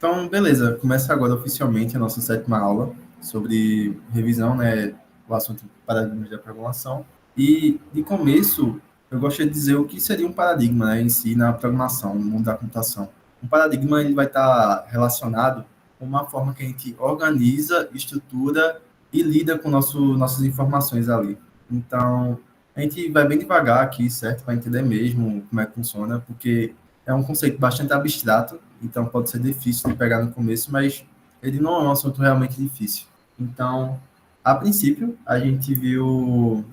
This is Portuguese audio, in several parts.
Então, beleza, começa agora oficialmente a nossa sétima aula sobre revisão, né, o assunto paradigmas da programação. E, de começo, eu gostaria de dizer o que seria um paradigma, né, em si, na programação, no mundo da computação. Um paradigma ele vai estar relacionado com uma forma que a gente organiza, estrutura e lida com nossas informações ali. Então, a gente vai bem devagar aqui, certo, para entender mesmo como é que funciona, porque é um conceito bastante abstrato, então pode ser difícil de pegar no começo, mas ele não é um assunto realmente difícil. Então, a princípio, a gente viu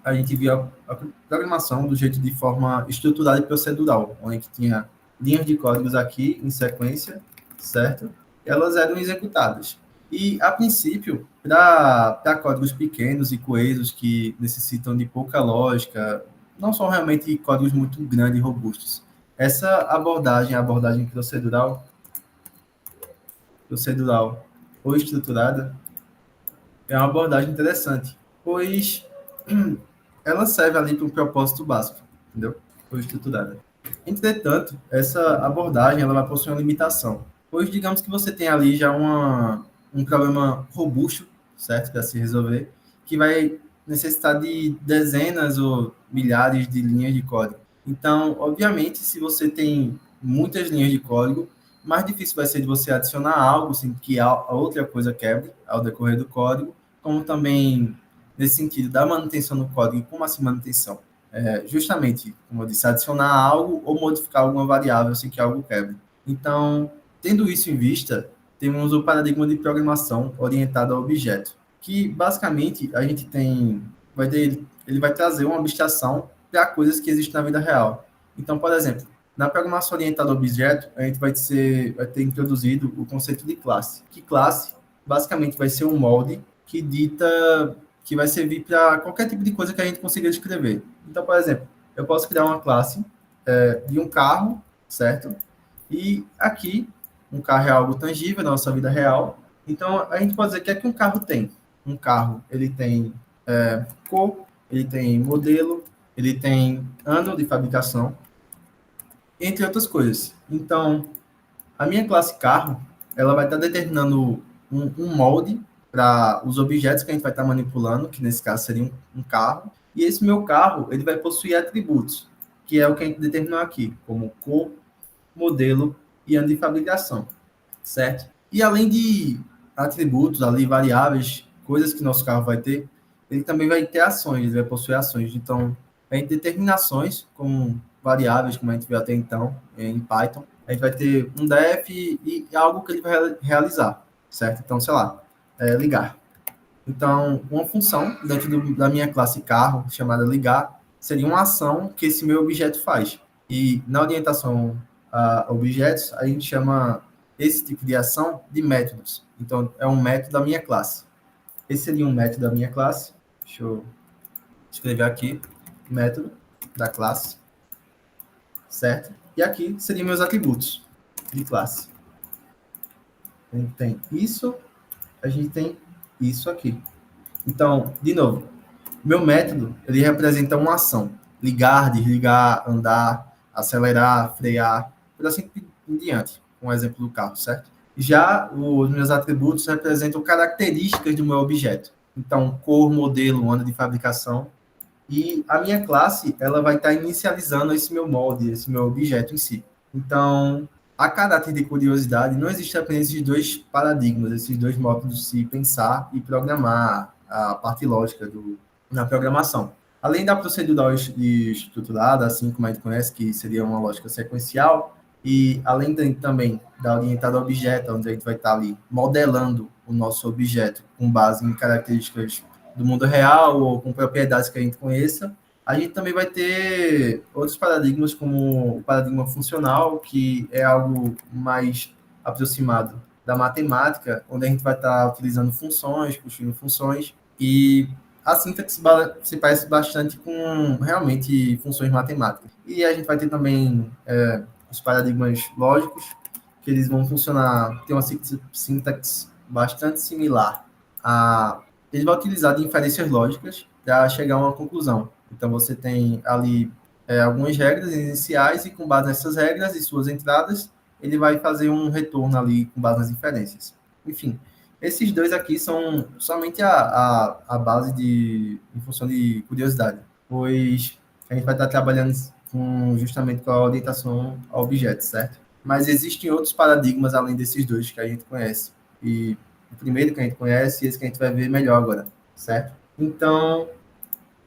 a programação do jeito de forma estruturada e procedural, onde a gente tinha linhas de códigos aqui em sequência, certo? Elas eram executadas. E, a princípio, para códigos pequenos e coesos que necessitam de pouca lógica, não são realmente códigos muito grandes e robustos. Essa abordagem, a abordagem procedural ou estruturada, é uma abordagem interessante, pois ela serve ali para um propósito básico, entendeu? Ou estruturada. Entretanto, essa abordagem ela vai possuir uma limitação, pois digamos que você tem ali já um problema robusto, certo, para se resolver, que vai necessitar de dezenas ou milhares de linhas de código. Então, obviamente, se você tem muitas linhas de código, mais difícil vai ser de você adicionar algo sem que a outra coisa quebre ao decorrer do código, como também nesse sentido da manutenção do código. Como assim manutenção? Justamente, como eu disse, adicionar algo ou modificar alguma variável sem que algo quebre. Então, tendo isso em vista, temos o paradigma de programação orientada a objeto, que basicamente a gente ele vai trazer uma abstração para coisas que existem na vida real. Então, por exemplo, na programação orientada a objeto, a gente vai ter introduzido o conceito de classe. Que classe, basicamente, vai ser um molde que vai servir para qualquer tipo de coisa que a gente consiga descrever. Então, por exemplo, eu posso criar uma classe de um carro, certo? E aqui, um carro é algo tangível na nossa vida real. Então, a gente pode dizer que é que um carro tem. Um carro, ele tem cor, ele tem modelo, ele tem ano de fabricação, entre outras coisas. Então, a minha classe carro, ela vai estar determinando um molde para os objetos que a gente vai estar manipulando, que nesse caso seria um carro, e esse meu carro, ele vai possuir atributos, que é o que a gente determinou aqui, como cor, modelo e ano de fabricação, certo? E além de atributos ali, variáveis, coisas que nosso carro vai ter, ele também vai ter ações, ele vai possuir ações. Então, a gente determina ações com variáveis, como a gente viu até então, em Python. A gente vai ter um def e algo que ele vai realizar, certo? Então, sei lá, ligar. Então, uma função dentro da minha classe carro, chamada ligar, seria uma ação que esse meu objeto faz. E na orientação a objetos, a gente chama esse tipo de ação de métodos. Então, é um método da minha classe. Esse seria um método da minha classe. Deixa eu escrever aqui, método da classe, certo? E aqui seriam meus atributos de classe. A gente tem isso, a gente tem isso aqui. Então, de novo, meu método, ele representa uma ação. Ligar, desligar, andar, acelerar, frear, por assim em diante. Um exemplo do carro, certo? Já os meus atributos representam características do meu objeto. Então, cor, modelo, ano de fabricação. E a minha classe, ela vai estar inicializando esse meu molde, esse meu objeto em si. Então, a caráter de curiosidade, não existe apenas esses dois paradigmas, esses dois modos de se pensar e programar a parte lógica na programação. Além da procedural e estruturada, assim como a gente conhece, que seria uma lógica sequencial, e além também da orientada a objeto, onde a gente vai estar ali modelando o nosso objeto com base em características do mundo real ou com propriedades que a gente conheça, a gente também vai ter outros paradigmas, como o paradigma funcional, que é algo mais aproximado da matemática, onde a gente vai estar utilizando funções, construindo funções, e a sintaxe se parece bastante com realmente funções matemáticas. E a gente vai ter também os paradigmas lógicos, que eles vão funcionar, ter uma sintaxe bastante similar a ele vai utilizar de inferências lógicas para chegar a uma conclusão. Então, você tem ali algumas regras iniciais e, com base nessas regras e suas entradas, ele vai fazer um retorno ali com base nas inferências. Enfim, esses dois aqui são somente a base em função de curiosidade, pois a gente vai estar trabalhando justamente com a orientação a objetos, certo? Mas existem outros paradigmas além desses dois que a gente conhece. E o primeiro que a gente conhece e esse que a gente vai ver melhor agora, certo? Então,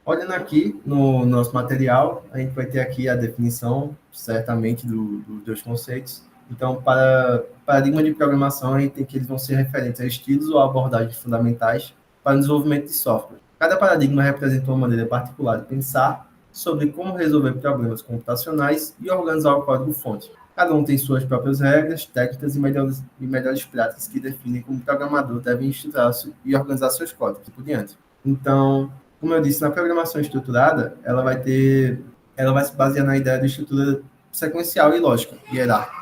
olhando aqui no nosso material, a gente vai ter aqui a definição, certamente, dos dois conceitos. Então, para paradigma de programação, a gente tem que eles vão ser referentes a estilos ou abordagens fundamentais para o desenvolvimento de software. Cada paradigma representa uma maneira particular de pensar sobre como resolver problemas computacionais e organizar o código-fonte. Cada um tem suas próprias regras, técnicas e melhores práticas que definem como o programador deve estruturar e organizar seus códigos e por diante. Então, como eu disse, na programação estruturada, ela vai se basear na ideia de estrutura sequencial e lógica, hierárquica,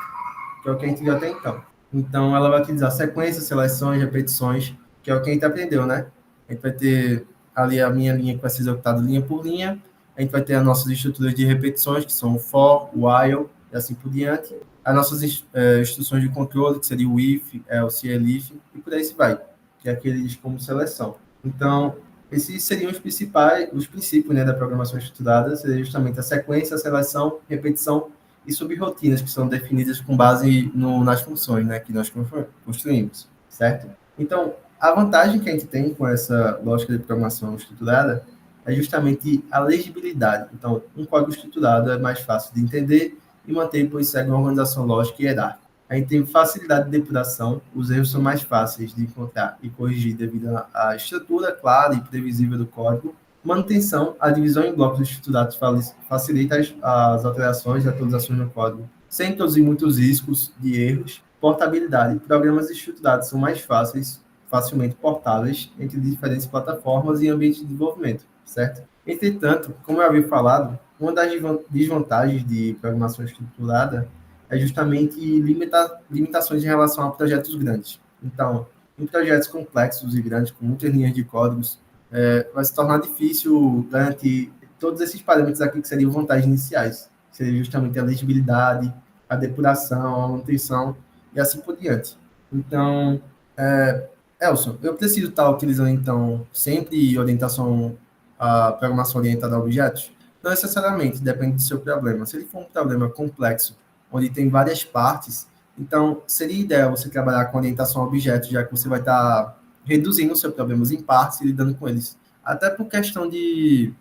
que é o que a gente viu até então. Então, ela vai utilizar sequências, seleções, repetições, que é o que a gente aprendeu, né? A gente vai ter ali a minha linha que vai ser executada linha por linha, a gente vai ter as nossas estruturas de repetições, que são o for, o while, e assim por diante. As nossas instruções de controle, que seria o if, else, elif, e por aí se vai, que é aqueles como seleção. Então, esses seriam os princípios, né, da programação estruturada, seria justamente a sequência, a seleção, repetição e subrrotinas, que são definidas com base nas funções, né, que nós construímos, certo? Então, a vantagem que a gente tem com essa lógica de programação estruturada é justamente a legibilidade. Então, um código estruturado é mais fácil de entender e manter, pois segue uma organização lógica e hierárquica. A gente tem facilidade de depuração, os erros são mais fáceis de encontrar e corrigir devido à estrutura clara e previsível do código. Manutenção, a divisão em blocos estruturados facilita as alterações e atualizações no código, sem introduzir muitos riscos de erros. Portabilidade, programas estruturados são mais facilmente portáveis entre diferentes plataformas e ambientes de desenvolvimento, certo? Entretanto, como eu havia falado, uma das desvantagens de programação estruturada é justamente limitações em relação a projetos grandes. Então, em projetos complexos e grandes, com muitas linhas de códigos, vai se tornar difícil garantir todos esses parâmetros aqui que seriam vantagens iniciais, que seria justamente a legibilidade, a depuração, a manutenção e assim por diante. Então, Elson, eu preciso estar utilizando, então, sempre orientação a programação orientada a objetos? Não necessariamente, depende do seu problema. Se ele for um problema complexo, onde tem várias partes, então seria ideal você trabalhar com orientação a objetos, já que você vai estar reduzindo os seus problemas em partes e lidando com eles. Até por questão de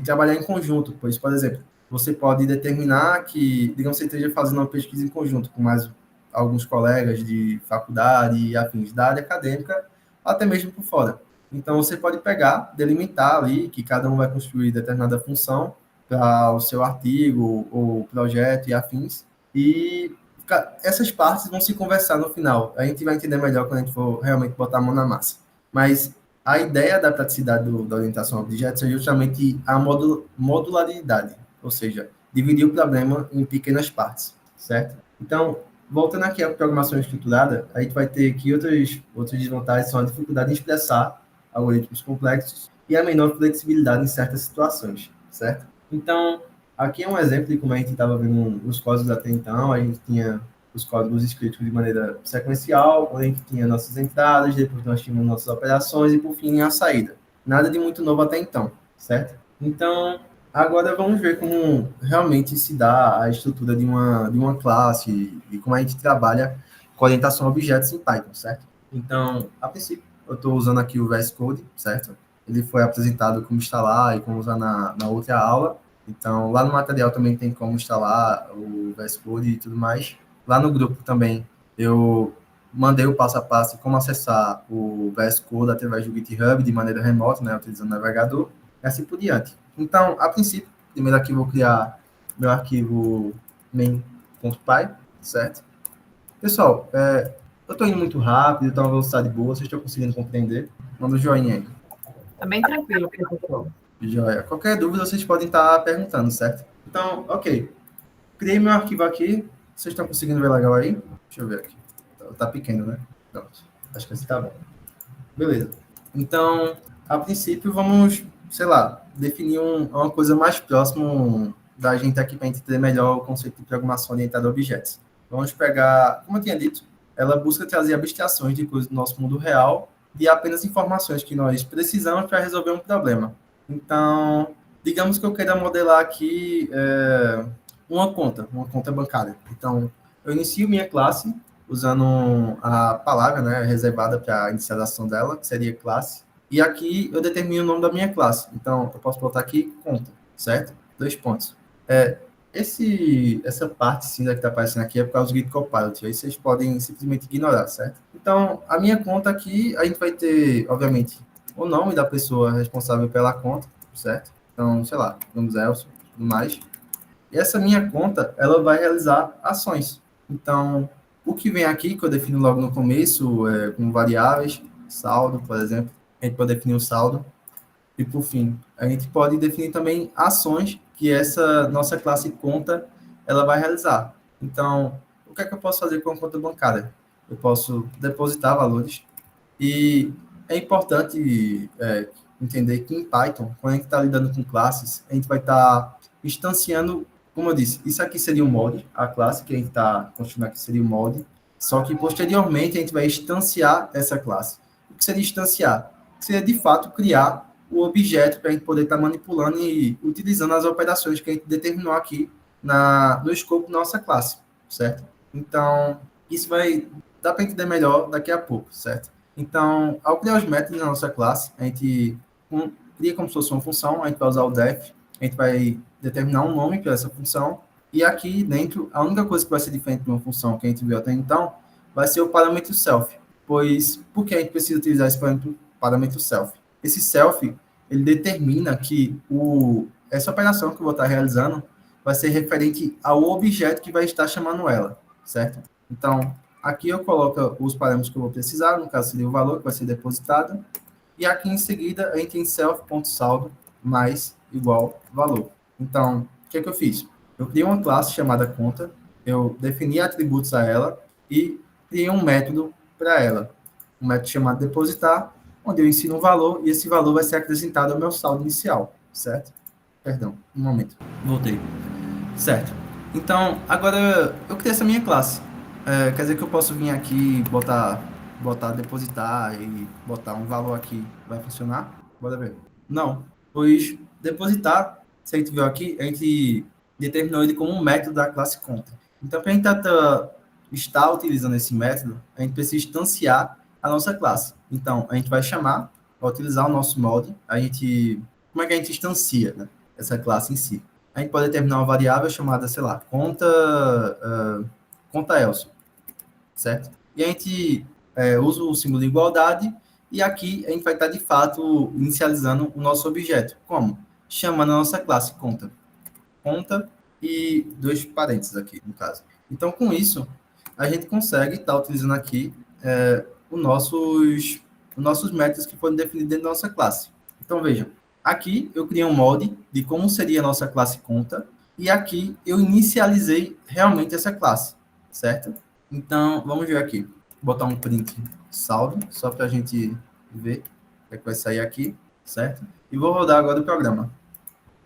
trabalhar em conjunto, pois, por exemplo, você pode determinar que, digamos, você esteja fazendo uma pesquisa em conjunto com mais alguns colegas de faculdade e afins da área acadêmica, até mesmo por fora. Então, você pode pegar, delimitar ali que cada um vai construir determinada função para o seu artigo ou projeto e afins, e essas partes vão se conversar no final. A gente vai entender melhor quando a gente for realmente botar a mão na massa. Mas a ideia da praticidade da orientação a objetos é justamente a modularidade, ou seja, dividir o problema em pequenas partes, certo? Então, voltando aqui à programação estruturada, a gente vai ter que outras desvantagens são a dificuldade em expressar algoritmos complexos e a menor flexibilidade em certas situações, certo? Então, aqui é um exemplo de como a gente estava vendo nos códigos até então. A gente tinha os códigos escritos de maneira sequencial, onde a gente tinha nossas entradas, depois nós tínhamos nossas operações e, por fim, a saída. Nada de muito novo até então, certo? Então, agora vamos ver como realmente se dá a estrutura de uma classe e como a gente trabalha com orientação a objetos em Python, certo? Então, a princípio, eu estou usando aqui o VS Code, certo? Ele foi apresentado como instalar e como usar na outra aula. Então, lá no material também tem como instalar o VS Code e tudo mais. Lá no grupo também eu mandei o passo a passo de como acessar o VS Code através do GitHub de maneira remota, né, utilizando o navegador, e assim por diante. Então, a princípio, primeiro aqui eu vou criar meu arquivo main.py, certo? Pessoal, eu estou indo muito rápido, está uma velocidade boa, vocês estão conseguindo compreender? Manda um joinha aí. Tá bem tranquilo, professor. Joia. Qualquer dúvida, vocês podem estar perguntando, certo? Então, ok. Criei meu arquivo aqui. Vocês estão conseguindo ver legal aí? Deixa eu ver aqui. Tá pequeno, né? Pronto. Acho que assim tá bom. Beleza. Então, a princípio, vamos, sei lá, definir uma coisa mais próxima da gente aqui para entender melhor o conceito de programação orientada a objetos. Vamos pegar, como eu tinha dito, ela busca trazer abstrações de coisas do nosso mundo real e apenas informações que nós precisamos para resolver um problema. Então, digamos que eu queira modelar aqui uma conta bancária. Então, eu inicio minha classe usando a palavra, né, reservada para a inicialização dela, que seria classe. E aqui eu determino o nome da minha classe. Então, eu posso botar aqui conta, certo? 2 pontos. Essa parte cinza que está aparecendo aqui é por causa do Git Copilot. Aí vocês podem simplesmente ignorar, certo? Então, a minha conta aqui, a gente vai ter, obviamente, o nome da pessoa responsável pela conta, certo? Então, sei lá, vamos Elcio, tudo mais. E essa minha conta, ela vai realizar ações. Então, o que vem aqui, que eu defino logo no começo, como variáveis, saldo, por exemplo, a gente pode definir o saldo. E, por fim, a gente pode definir também ações que essa nossa classe conta, ela vai realizar. Então, o que é que eu posso fazer com a conta bancária? Eu posso depositar valores e é importante entender que em Python, quando a gente está lidando com classes, a gente vai estar instanciando, como eu disse, isso aqui seria o mod, a classe que a gente está construindo aqui seria o mod, só que posteriormente a gente vai instanciar essa classe. O que seria instanciar? Seria, de fato, criar o objeto para a gente poder estar manipulando e utilizando as operações que a gente determinou aqui no escopo da nossa classe, certo? Então, isso vai dar para entender melhor daqui a pouco, certo? Então, ao criar os métodos na nossa classe, a gente cria como se fosse uma função, a gente vai usar o def, a gente vai determinar um nome para essa função, e aqui dentro, a única coisa que vai ser diferente de uma função que a gente viu até então, vai ser o parâmetro self, pois por que a gente precisa utilizar esse parâmetro self? Esse self, ele determina que essa operação que eu vou estar realizando vai ser referente ao objeto que vai estar chamando ela, certo? Então, aqui eu coloco os parâmetros que eu vou precisar, no caso seria o valor que vai ser depositado, e aqui em seguida a gente tem self.saldo mais igual valor. Então, o que é que eu fiz? Eu criei uma classe chamada conta, eu defini atributos a ela e criei um método para ela, um método chamado depositar, onde eu ensino um valor e esse valor vai ser acrescentado ao meu saldo inicial, certo? Perdão, um momento. Voltei. Certo. Então, agora eu criei essa minha classe. Quer dizer que eu posso vir aqui, botar depositar e botar um valor aqui. Vai funcionar? Bora ver. Não. Pois depositar, se a gente viu aqui, a gente determinou ele como um método da classe conta. Então, para a gente estar utilizando esse método, a gente precisa instanciar a nossa classe. Então, a gente vai chamar, vai utilizar o nosso mod, como é que a gente instancia, né, essa classe em si? A gente pode determinar uma variável chamada, sei lá, conta Elcio, certo? E a gente usa o símbolo de igualdade e aqui a gente vai estar, de fato, inicializando o nosso objeto. Como? Chamando a nossa classe conta. Conta e 2 parênteses aqui, no caso. Então, com isso, a gente consegue estar utilizando aqui os nossos métodos que foram definidos dentro da nossa classe. Então, vejam, aqui eu criei um mod de como seria a nossa classe conta, e aqui eu inicializei realmente essa classe, certo? Então, vamos ver aqui. Vou botar um print saldo, só para a gente ver o que é que vai sair aqui, certo? E vou rodar agora o programa.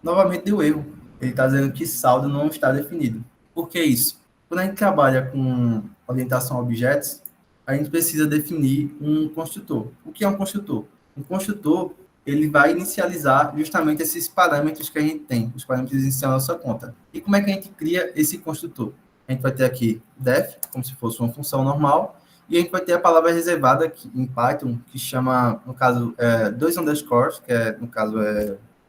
Novamente deu erro. Ele está dizendo que saldo não está definido. Por que isso? Quando a gente trabalha com orientação a objetos, a gente precisa definir um construtor. O que é um construtor? Um construtor, ele vai inicializar justamente esses parâmetros que a gente tem, os parâmetros iniciais da nossa conta. E como é que a gente cria esse construtor? A gente vai ter aqui def, como se fosse uma função normal, e a gente vai ter a palavra reservada aqui, em Python, que chama, no caso, 2 underscores, que no caso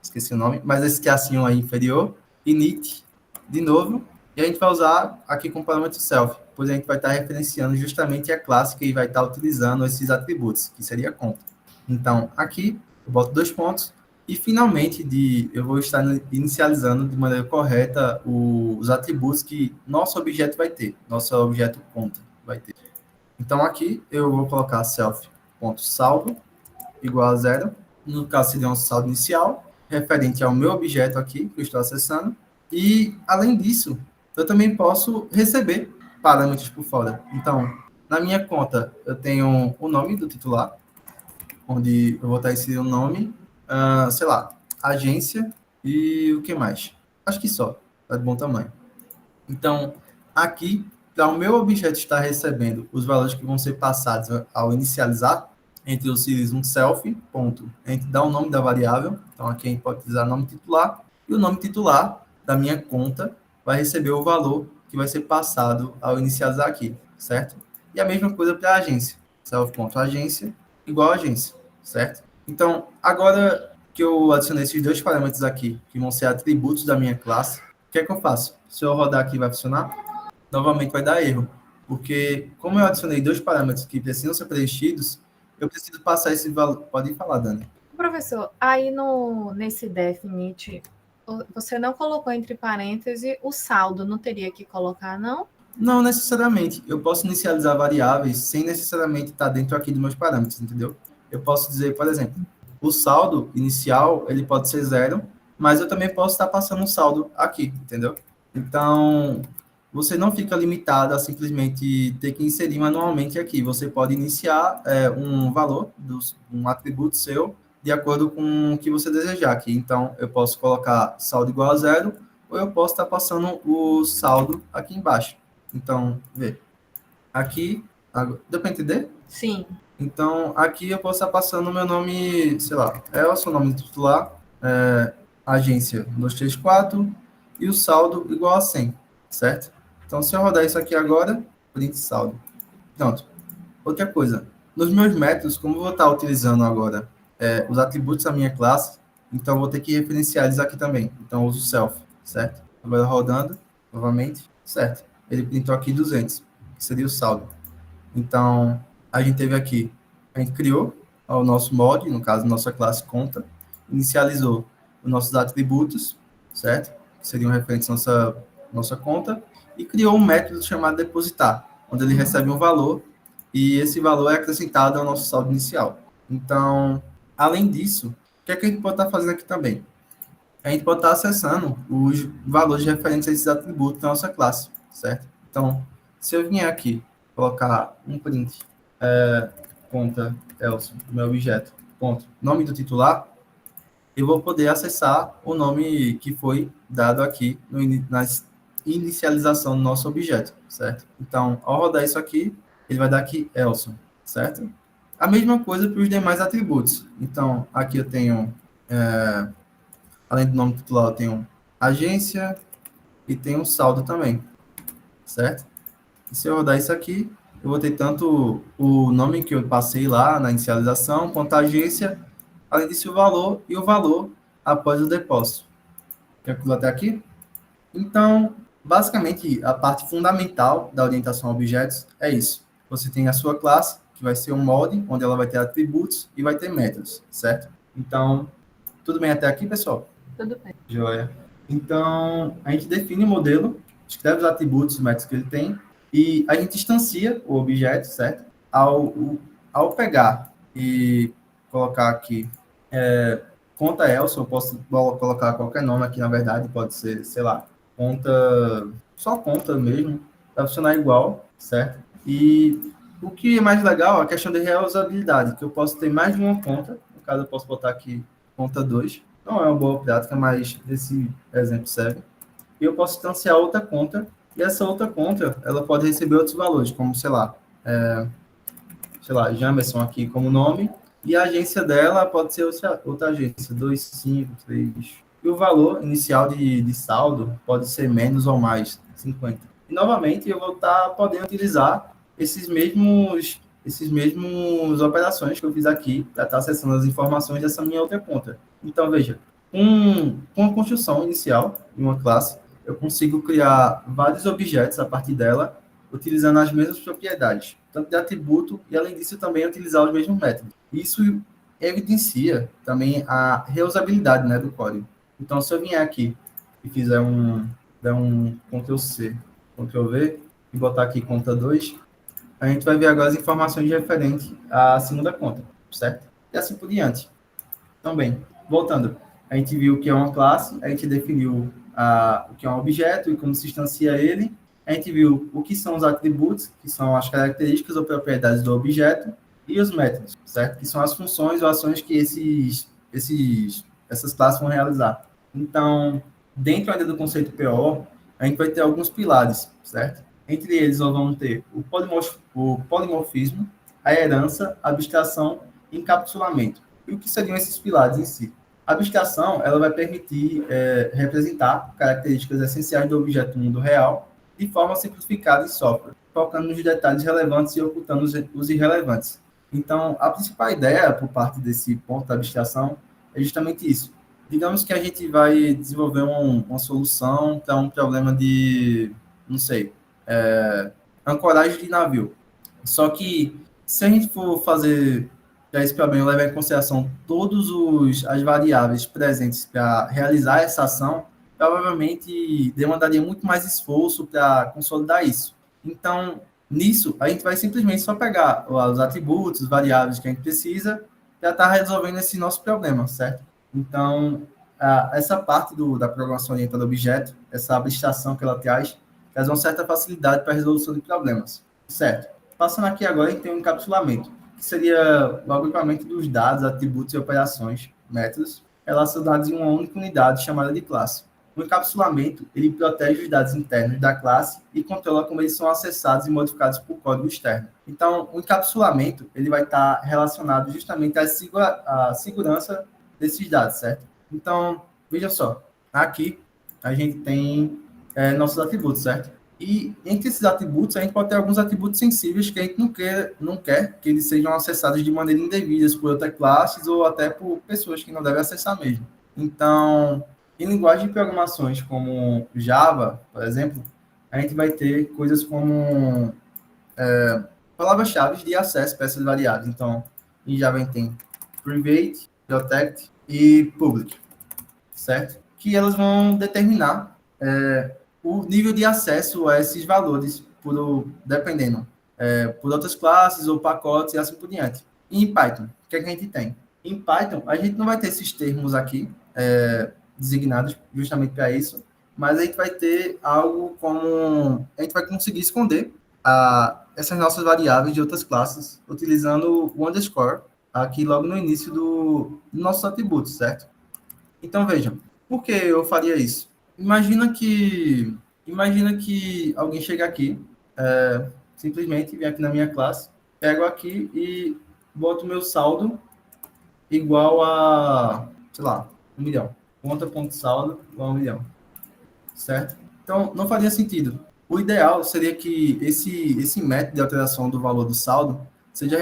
esqueci o nome, mas esse que é assim aí inferior, init, de novo, e a gente vai usar aqui com o parâmetro self, pois a gente vai estar referenciando justamente a classe que vai estar utilizando esses atributos, que seria conta. Então, aqui, eu boto 2 pontos, e finalmente eu vou estar inicializando de maneira correta os atributos que nosso objeto vai ter, nosso objeto conta vai ter. Então, aqui eu vou colocar self.saldo igual a 0, no caso seria um saldo inicial, referente ao meu objeto aqui, que eu estou acessando, e, além disso, eu também posso receber parâmetros por fora. Então, na minha conta, eu tenho o nome do titular, onde eu vou estar inserindo o nome, sei lá, agência e o que mais? Acho que só, tá de bom tamanho. Então, aqui para o meu objeto estar recebendo os valores que vão ser passados ao inicializar, entre os utiliza um self, ponto, a gente dá o nome da variável, então aqui a gente pode utilizar nome titular, e o nome titular da minha conta vai receber o valor que vai ser passado ao inicializar aqui, certo? E a mesma coisa para a agência, self.agência igual a agência, certo? Então, agora que eu adicionei esses dois parâmetros aqui, que vão ser atributos da minha classe, o que é que eu faço? Se eu rodar aqui, vai funcionar? Novamente vai dar erro, porque como eu adicionei dois parâmetros que precisam ser preenchidos, eu preciso passar esse valor. Pode falar, Dani. Professor, aí nesse definite, você não colocou entre parênteses o saldo, não teria que colocar, não? Não necessariamente. Eu posso inicializar variáveis sem necessariamente estar dentro aqui dos meus parâmetros, entendeu? Eu posso dizer, por exemplo, o saldo inicial, ele pode ser zero, mas eu também posso estar passando um saldo aqui, entendeu? Então, você não fica limitado a simplesmente ter que inserir manualmente aqui. Você pode iniciar um valor, um atributo seu, de acordo com o que você desejar aqui. Então, eu posso colocar saldo igual a zero, ou eu posso estar passando o saldo aqui embaixo. Então, vê. Aqui, deu para entender? Sim. Então, aqui eu posso estar passando o meu nome, sei lá, Elson, nome titular, agência 234 e o saldo igual a 100, certo? Então, se eu rodar isso aqui agora, print saldo. Pronto. Outra coisa, nos meus métodos, como eu vou estar utilizando agora os atributos da minha classe, então eu vou ter que referenciar eles aqui também. Então, eu uso self, certo? Agora rodando, novamente, certo. Ele printou aqui 200, que seria o saldo. Então, a gente teve aqui, a gente criou o nosso mod, no caso, nossa classe conta, inicializou os nossos atributos, certo? Que seriam referentes à nossa conta, e criou um método chamado depositar, onde ele recebe um valor, e esse valor é acrescentado ao nosso saldo inicial. Então, além disso, o que é que a gente pode estar fazendo aqui também? A gente pode estar acessando os valores referentes a esses atributos da nossa classe, certo? Então, se eu vier aqui, colocar um print, conta Elson, meu objeto, ponto, nome do titular, eu vou poder acessar o nome que foi dado aqui na inicialização do nosso objeto, certo? Então, ao rodar isso aqui, ele vai dar aqui Elson, certo? A mesma coisa para os demais atributos. Então, aqui eu tenho, além do nome titular, eu tenho agência e tenho um saldo também, certo? E se eu rodar isso aqui, eu vou ter tanto o nome que eu passei lá na inicialização, quanto a agência, além disso o valor e o valor após o depósito. Tranquilo até aqui? Então, basicamente, a parte fundamental da orientação a objetos é isso. Você tem a sua classe, que vai ser um molde, onde ela vai ter atributos e vai ter métodos, certo? Então, tudo bem até aqui, pessoal? Tudo bem. Joia. Então, a gente define o modelo, escreve os atributos, os métodos que ele tem, e a gente instancia o objeto, certo? Ao pegar e colocar aqui conta Elson, eu posso colocar qualquer nome aqui, na verdade, pode ser, sei lá, conta, só conta mesmo, vai funcionar igual, certo? E o que é mais legal é a questão de reusabilidade, que eu posso ter mais de uma conta, no caso eu posso botar aqui conta 2, não é uma boa prática, mas esse exemplo serve. E eu posso instanciar outra conta, e essa outra conta, ela pode receber outros valores, como, sei lá, Jamerson aqui como nome, e a agência dela pode ser outra agência, 253. E o valor inicial de saldo pode ser menos ou mais, 50. E, novamente, eu vou estar podendo utilizar esses mesmos operações que eu fiz aqui para estar acessando as informações dessa minha outra conta. Então, veja, com a construção inicial de uma classe, eu consigo criar vários objetos a partir dela, utilizando as mesmas propriedades, tanto de atributo, e além disso também utilizar os mesmos métodos. Isso evidencia também a reusabilidade, né, do código. Então, se eu vier aqui e fizer der um Ctrl+C, Ctrl+V, e botar aqui conta 2, a gente vai ver agora as informações referentes à segunda conta, certo? E assim por diante. Então, bem, voltando, a gente viu o que é uma classe, a gente definiu o que é um objeto e como se instancia ele, a gente viu o que são os atributos, que são as características ou propriedades do objeto, e os métodos, certo? Que são as funções ou ações que essas classes vão realizar. Então, dentro ainda do conceito PO, a gente vai ter alguns pilares, certo? Entre eles, nós vamos ter o polimorfismo, a herança, a abstração e encapsulamento. E o que seriam esses pilares em si? A abstração, ela vai permitir representar características essenciais do objeto no mundo real de forma simplificada e sóbria, focando nos detalhes relevantes e ocultando os irrelevantes. Então, a principal ideia por parte desse ponto da abstração é justamente isso. Digamos que a gente vai desenvolver uma solução para um problema de, não sei, ancoragem de navio. Só que, se a gente for fazer para esse problema, levar em consideração todas as variáveis presentes para realizar essa ação, provavelmente demandaria muito mais esforço para consolidar isso. Então, nisso, a gente vai simplesmente só pegar os atributos, as variáveis que a gente precisa para estar resolvendo esse nosso problema, certo? Então, essa parte da programação orientada a objeto, essa abstração que ela traz uma certa facilidade para a resolução de problemas, certo? Passando aqui agora, a gente tem um encapsulamento, que seria o agrupamento dos dados, atributos e operações, métodos, relacionados em uma única unidade chamada de classe. O encapsulamento, ele protege os dados internos da classe e controla como eles são acessados e modificados por código externo. Então, o encapsulamento, ele vai estar relacionado justamente à segurança desses dados, certo? Então, veja só, aqui a gente tem nossos atributos, certo? E entre esses atributos, a gente pode ter alguns atributos sensíveis que a gente não quer que eles sejam acessados de maneira indevida por outras classes ou até por pessoas que não devem acessar mesmo. Então, em linguagem de programações como Java, por exemplo, a gente vai ter coisas como palavras-chave de acesso para essas variáveis. Então, em Java a gente tem private, protect e public, certo? Que elas vão determinar o nível de acesso a esses valores, dependendo por outras classes ou pacotes e assim por diante. E em Python, o que é que a gente tem? Em Python, a gente não vai ter esses termos aqui designados justamente para isso, mas a gente vai ter algo como... A gente vai conseguir esconder essas nossas variáveis de outras classes utilizando o underscore aqui logo no início dos nossos atributos, certo? Então, vejam, por que eu faria isso? Imagina que alguém chega aqui, simplesmente vem aqui na minha classe, pego aqui e boto o meu saldo igual a, sei lá, 1 milhão. Conta.saldo igual a 1 milhão. Certo? Então, não faria sentido. O ideal seria que esse método de alteração do valor do saldo seja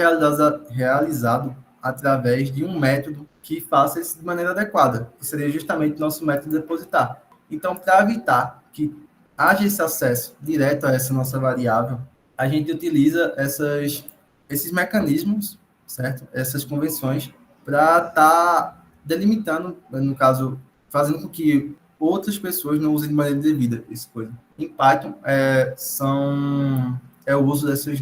realizado através de um método que faça isso de maneira adequada, que seria justamente o nosso método de depositar. Então, para evitar que haja esse acesso direto a essa nossa variável, a gente utiliza esses mecanismos, certo? Essas convenções, para estar delimitando, no caso, fazendo com que outras pessoas não usem de maneira devida essa coisa. Em Python, é o uso essas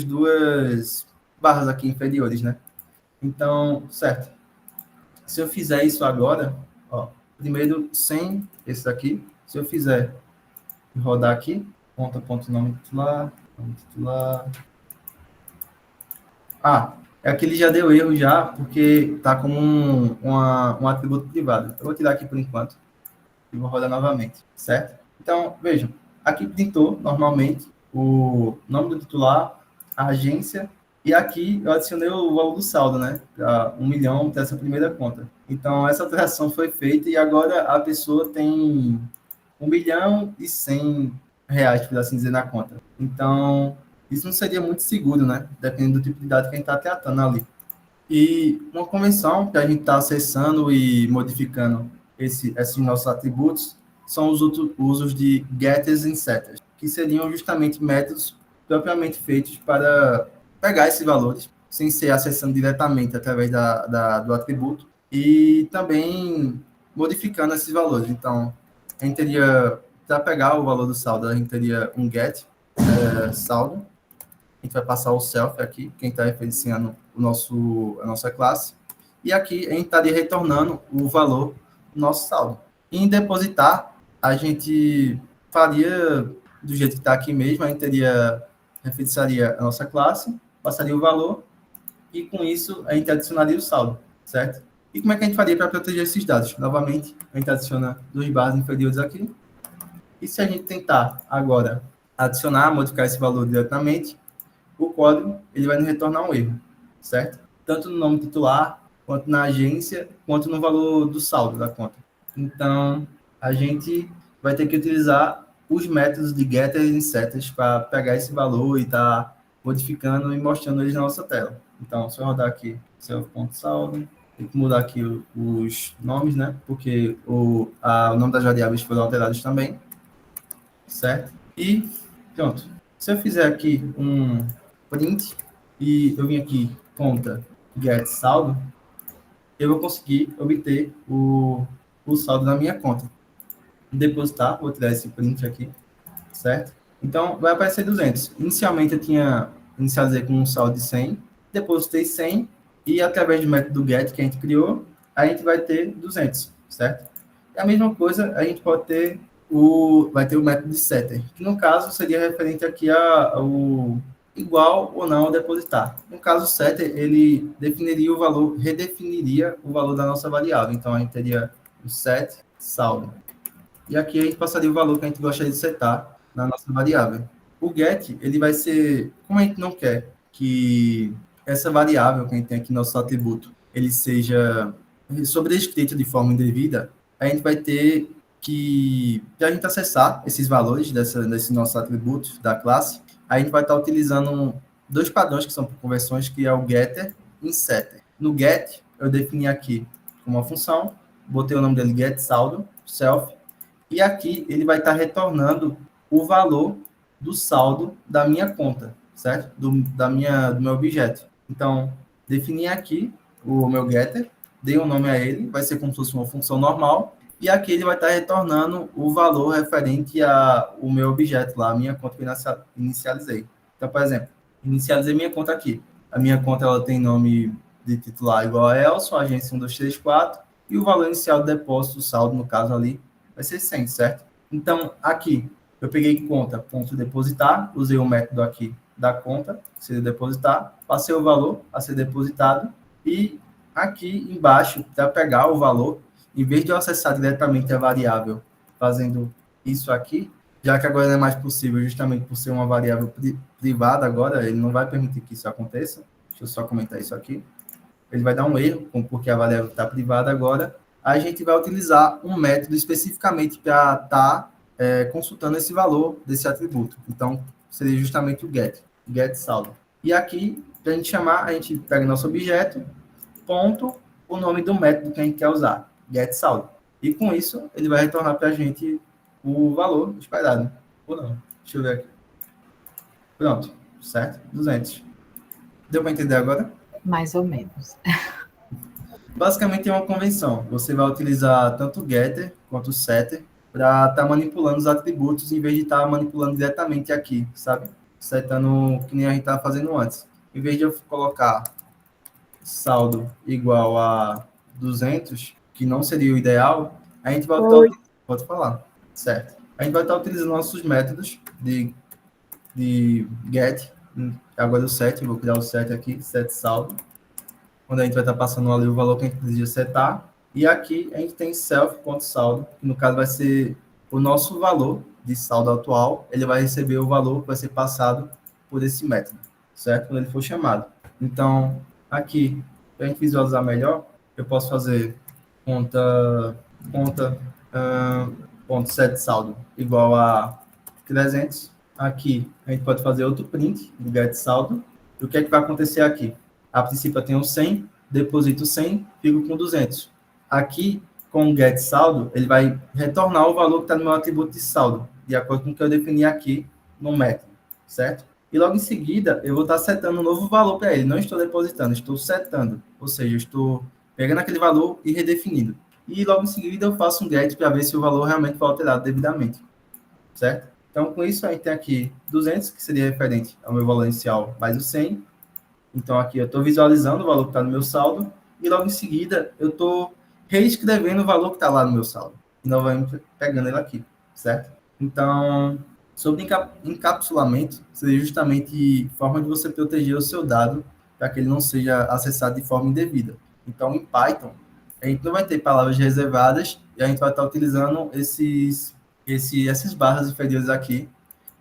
duas barras aqui inferiores, né? Então, certo. Se eu fizer isso agora, ó, primeiro sem esse daqui, se eu fizer rodar aqui, nome titular. É que ele já deu erro já, porque tá como um atributo privado. Eu vou tirar aqui por enquanto e vou rodar novamente, certo? Então, vejam, aqui printou normalmente o nome do titular, a agência, e aqui eu adicionei o valor do saldo, né? Para 1 milhão dessa primeira conta. Então, essa alteração foi feita e agora a pessoa tem 1 milhão e 100 reais, por assim dizer, na conta. Então, isso não seria muito seguro, né? Dependendo do tipo de dado que a gente está tratando ali. E uma convenção que a gente está acessando e modificando esses nossos atributos são os usos de getters e setters, que seriam justamente métodos propriamente feitos para pegar esses valores, sem ser acessando diretamente através do atributo, e também modificando esses valores. Então, a gente teria, para pegar o valor do saldo, a gente teria um get saldo, a gente vai passar o self aqui, quem está referenciando a nossa classe, e aqui a gente estaria retornando o valor do nosso saldo. Em depositar, a gente faria do jeito que está aqui mesmo, a gente referenciaria a nossa classe, passaria o valor, e com isso a gente adicionaria o saldo, certo? E como é que a gente faria para proteger esses dados? Novamente, a gente adiciona 2 barras inferiores aqui, E se a gente tentar agora adicionar, modificar esse valor diretamente, o código ele vai nos retornar um erro, certo? Tanto no nome titular, quanto na agência, quanto no valor do saldo da conta. Então, a gente vai ter que utilizar os métodos de getter e setters para pegar esse valor e estar modificando e mostrando eles na nossa tela. Então, se eu rodar aqui self.saldo, tem que mudar aqui os nomes, né? Porque o nome das variáveis foram alterados também, certo? E pronto. Se eu fizer aqui um print e eu vim aqui conta get saldo, eu vou conseguir obter o saldo da minha conta. Depositar, vou tirar esse print aqui, certo? Então, vai aparecer 200. Inicialmente, eu inicializei com um saldo de 100, depositei 100, e através do método get que a gente criou, a gente vai ter 200, certo? E a mesma coisa, a gente pode ter vai ter o método de setter, que no caso seria referente aqui ao igual ou não ao depositar. No caso, o setter, ele definiria o valor, redefiniria o valor da nossa variável. Então, a gente teria o set saldo. E aqui a gente passaria o valor que a gente gostaria de setar na nossa variável. O get, ele vai ser, como a gente não quer que essa variável que a gente tem aqui no nosso atributo, ele seja sobrescrito de forma indevida, a gente vai ter que, para a gente acessar esses valores desse nosso atributo da classe, a gente vai estar utilizando dois padrões que são por conversões, que é o getter e setter. No get, eu defini aqui uma função, botei o nome dele get saldo, self, e aqui ele vai estar retornando o valor do saldo da minha conta, certo? Do meu objeto. Então, defini aqui o meu getter, dei um nome a ele, vai ser como se fosse uma função normal, e aqui ele vai estar retornando o valor referente ao meu objeto lá, a minha conta que eu inicializei. Então, por exemplo, inicializei minha conta aqui. A minha conta ela tem nome de titular igual a Elson, agência 1234, e o valor inicial do depósito, o saldo, no caso ali, vai ser 100, certo? Então, aqui, eu peguei conta.depositar, usei o método aqui da conta, que seria depositar, passei o valor a ser depositado, e aqui embaixo, para pegar o valor, em vez de eu acessar diretamente a variável fazendo isso aqui, já que agora não é mais possível, justamente por ser uma variável privada agora, ele não vai permitir que isso aconteça. Deixa eu só comentar isso aqui. Ele vai dar um erro, porque a variável está privada agora. A gente vai utilizar um método especificamente para estar consultando esse valor desse atributo. Então, seria justamente o get saldo. E aqui, para a gente chamar, a gente pega nosso objeto, ponto, o nome do método que a gente quer usar, get saldo. E com isso, ele vai retornar para a gente o valor esperado. Ou não. Deixa eu ver aqui. Pronto, certo? 200. Deu para entender agora? Mais ou menos. Basicamente é uma convenção. Você vai utilizar tanto o getter quanto o setter para estar manipulando os atributos em vez de estar manipulando diretamente aqui, sabe? Setando que nem a gente estava fazendo antes. Em vez de eu colocar saldo igual a 200, que não seria o ideal, a gente vai estar... Pode falar. Certo. A gente vai estar utilizando nossos métodos de get. Agora o set, vou criar o set aqui, set saldo, onde a gente vai estar passando ali o valor que a gente deseja setar. E aqui a gente tem self.saldo, que no caso vai ser o nosso valor de saldo atual, ele vai receber o valor que vai ser passado por esse método, certo? Quando ele for chamado. Então, aqui, para a gente visualizar melhor, eu posso fazer ponto set saldo igual a 300. Aqui, a gente pode fazer outro print do get saldo. E o que é que vai acontecer aqui? A princípio, eu tenho 100, deposito 100, fico com 200. Aqui, com o get saldo, ele vai retornar o valor que está no meu atributo de saldo, de acordo com o que eu defini aqui no método, certo? E logo em seguida, eu vou estar setando um novo valor para ele. Não estou depositando, estou setando. Ou seja, eu estou pegando aquele valor e redefinindo. E logo em seguida, eu faço um get para ver se o valor realmente foi alterado devidamente, certo? Então, com isso, a gente tem aqui 200, que seria referente ao meu valor inicial, mais o 100. Então, aqui eu estou visualizando o valor que está no meu saldo, e logo em seguida eu estou reescrevendo o valor que está lá no meu saldo, e novamente pegando ele aqui, certo? Então, sobre encapsulamento, seria justamente forma de você proteger o seu dado para que ele não seja acessado de forma indevida. Então, em Python, a gente não vai ter palavras reservadas, e a gente vai estar utilizando esses essas barras inferiores aqui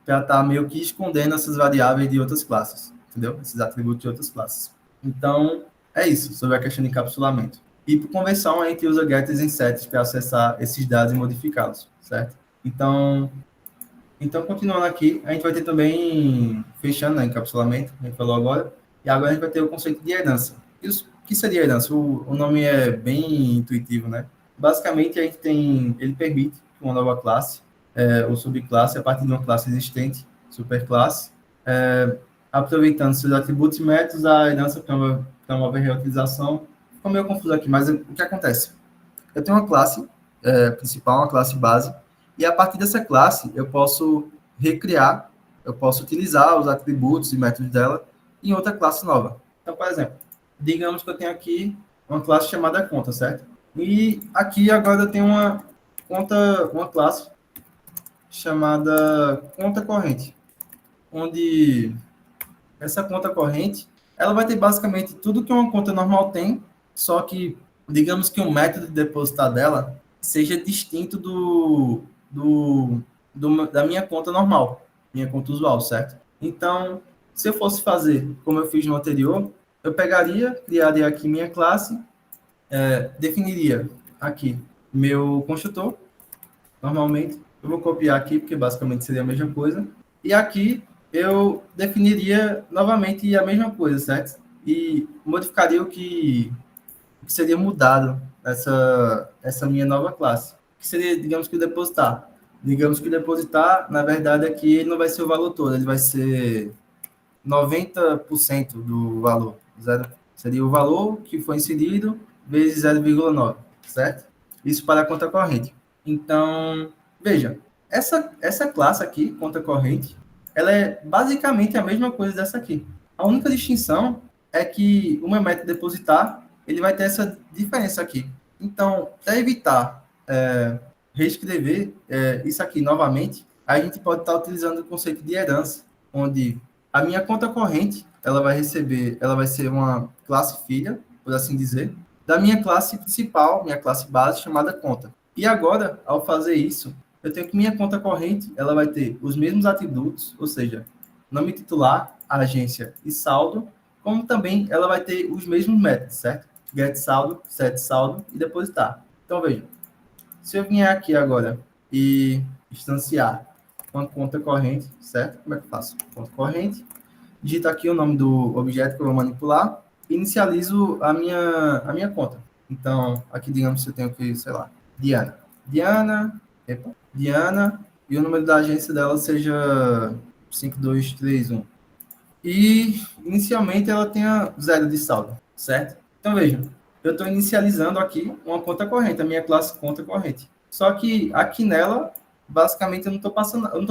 para estar meio que escondendo essas variáveis de outras classes, entendeu? Esses atributos de outras classes. Então, é isso, sobre a questão de encapsulamento. E por convenção, a gente usa getters e sets para acessar esses dados e modificá-los, certo? Então, continuando aqui, a gente vai ter também, fechando o encapsulamento, a gente falou agora, e agora a gente vai ter o conceito de herança. O que seria herança? O nome é bem intuitivo, né? Basicamente, a gente tem, ele permite uma nova classe, ou subclasse, a partir de uma classe existente, superclasse, aproveitando seus atributos e métodos, a herança promove a reutilização. Ficou meio confuso aqui, mas o que acontece? Eu tenho uma classe principal, uma classe base, e a partir dessa classe eu posso recriar, eu posso utilizar os atributos e métodos dela em outra classe nova. Então, por exemplo, digamos que eu tenho aqui uma classe chamada conta, certo? E aqui agora eu tenho uma classe chamada conta corrente, onde essa conta corrente, ela vai ter basicamente tudo que uma conta normal tem, só que, digamos que o método de depositar dela seja distinto da minha conta normal, minha conta usual, certo? Então, se eu fosse fazer como eu fiz no anterior, eu criaria aqui minha classe, definiria aqui meu construtor, normalmente, eu vou copiar aqui, porque basicamente seria a mesma coisa, e aqui eu definiria novamente a mesma coisa, certo? E modificaria o que seria mudado essa minha nova classe. Que seria, digamos que o depositar. Digamos que o depositar, na verdade, aqui ele não vai ser o valor todo, ele vai ser 90% do valor. Seria o valor que foi inserido vezes 0,9, certo? Isso para a conta corrente. Então, veja, essa classe aqui, conta corrente, ela é basicamente a mesma coisa dessa aqui. A única distinção é que o meu método depositar, ele vai ter essa diferença aqui. Então, para evitar reescrever isso aqui novamente, a gente pode estar utilizando o conceito de herança, onde a minha conta corrente, ela vai ser uma classe filha, por assim dizer, da minha classe principal, minha classe base, chamada conta. E agora, ao fazer isso, eu tenho que minha conta corrente, ela vai ter os mesmos atributos, ou seja, nome titular, agência e saldo, como também ela vai ter os mesmos métodos, certo? Get saldo, set saldo e depositar. Então, veja, se eu vier aqui agora e instanciar uma conta corrente, certo? Como é que eu faço? Conta corrente, digito aqui o nome do objeto que eu vou manipular e inicializo a minha conta. Então, aqui, digamos que eu tenho que, sei lá, Diana, e o número da agência dela seja 5231. E, inicialmente, ela tenha 0 de saldo, certo? Então, vejam, eu estou inicializando aqui uma conta corrente, a minha classe conta corrente. Só que aqui nela, basicamente, eu não estou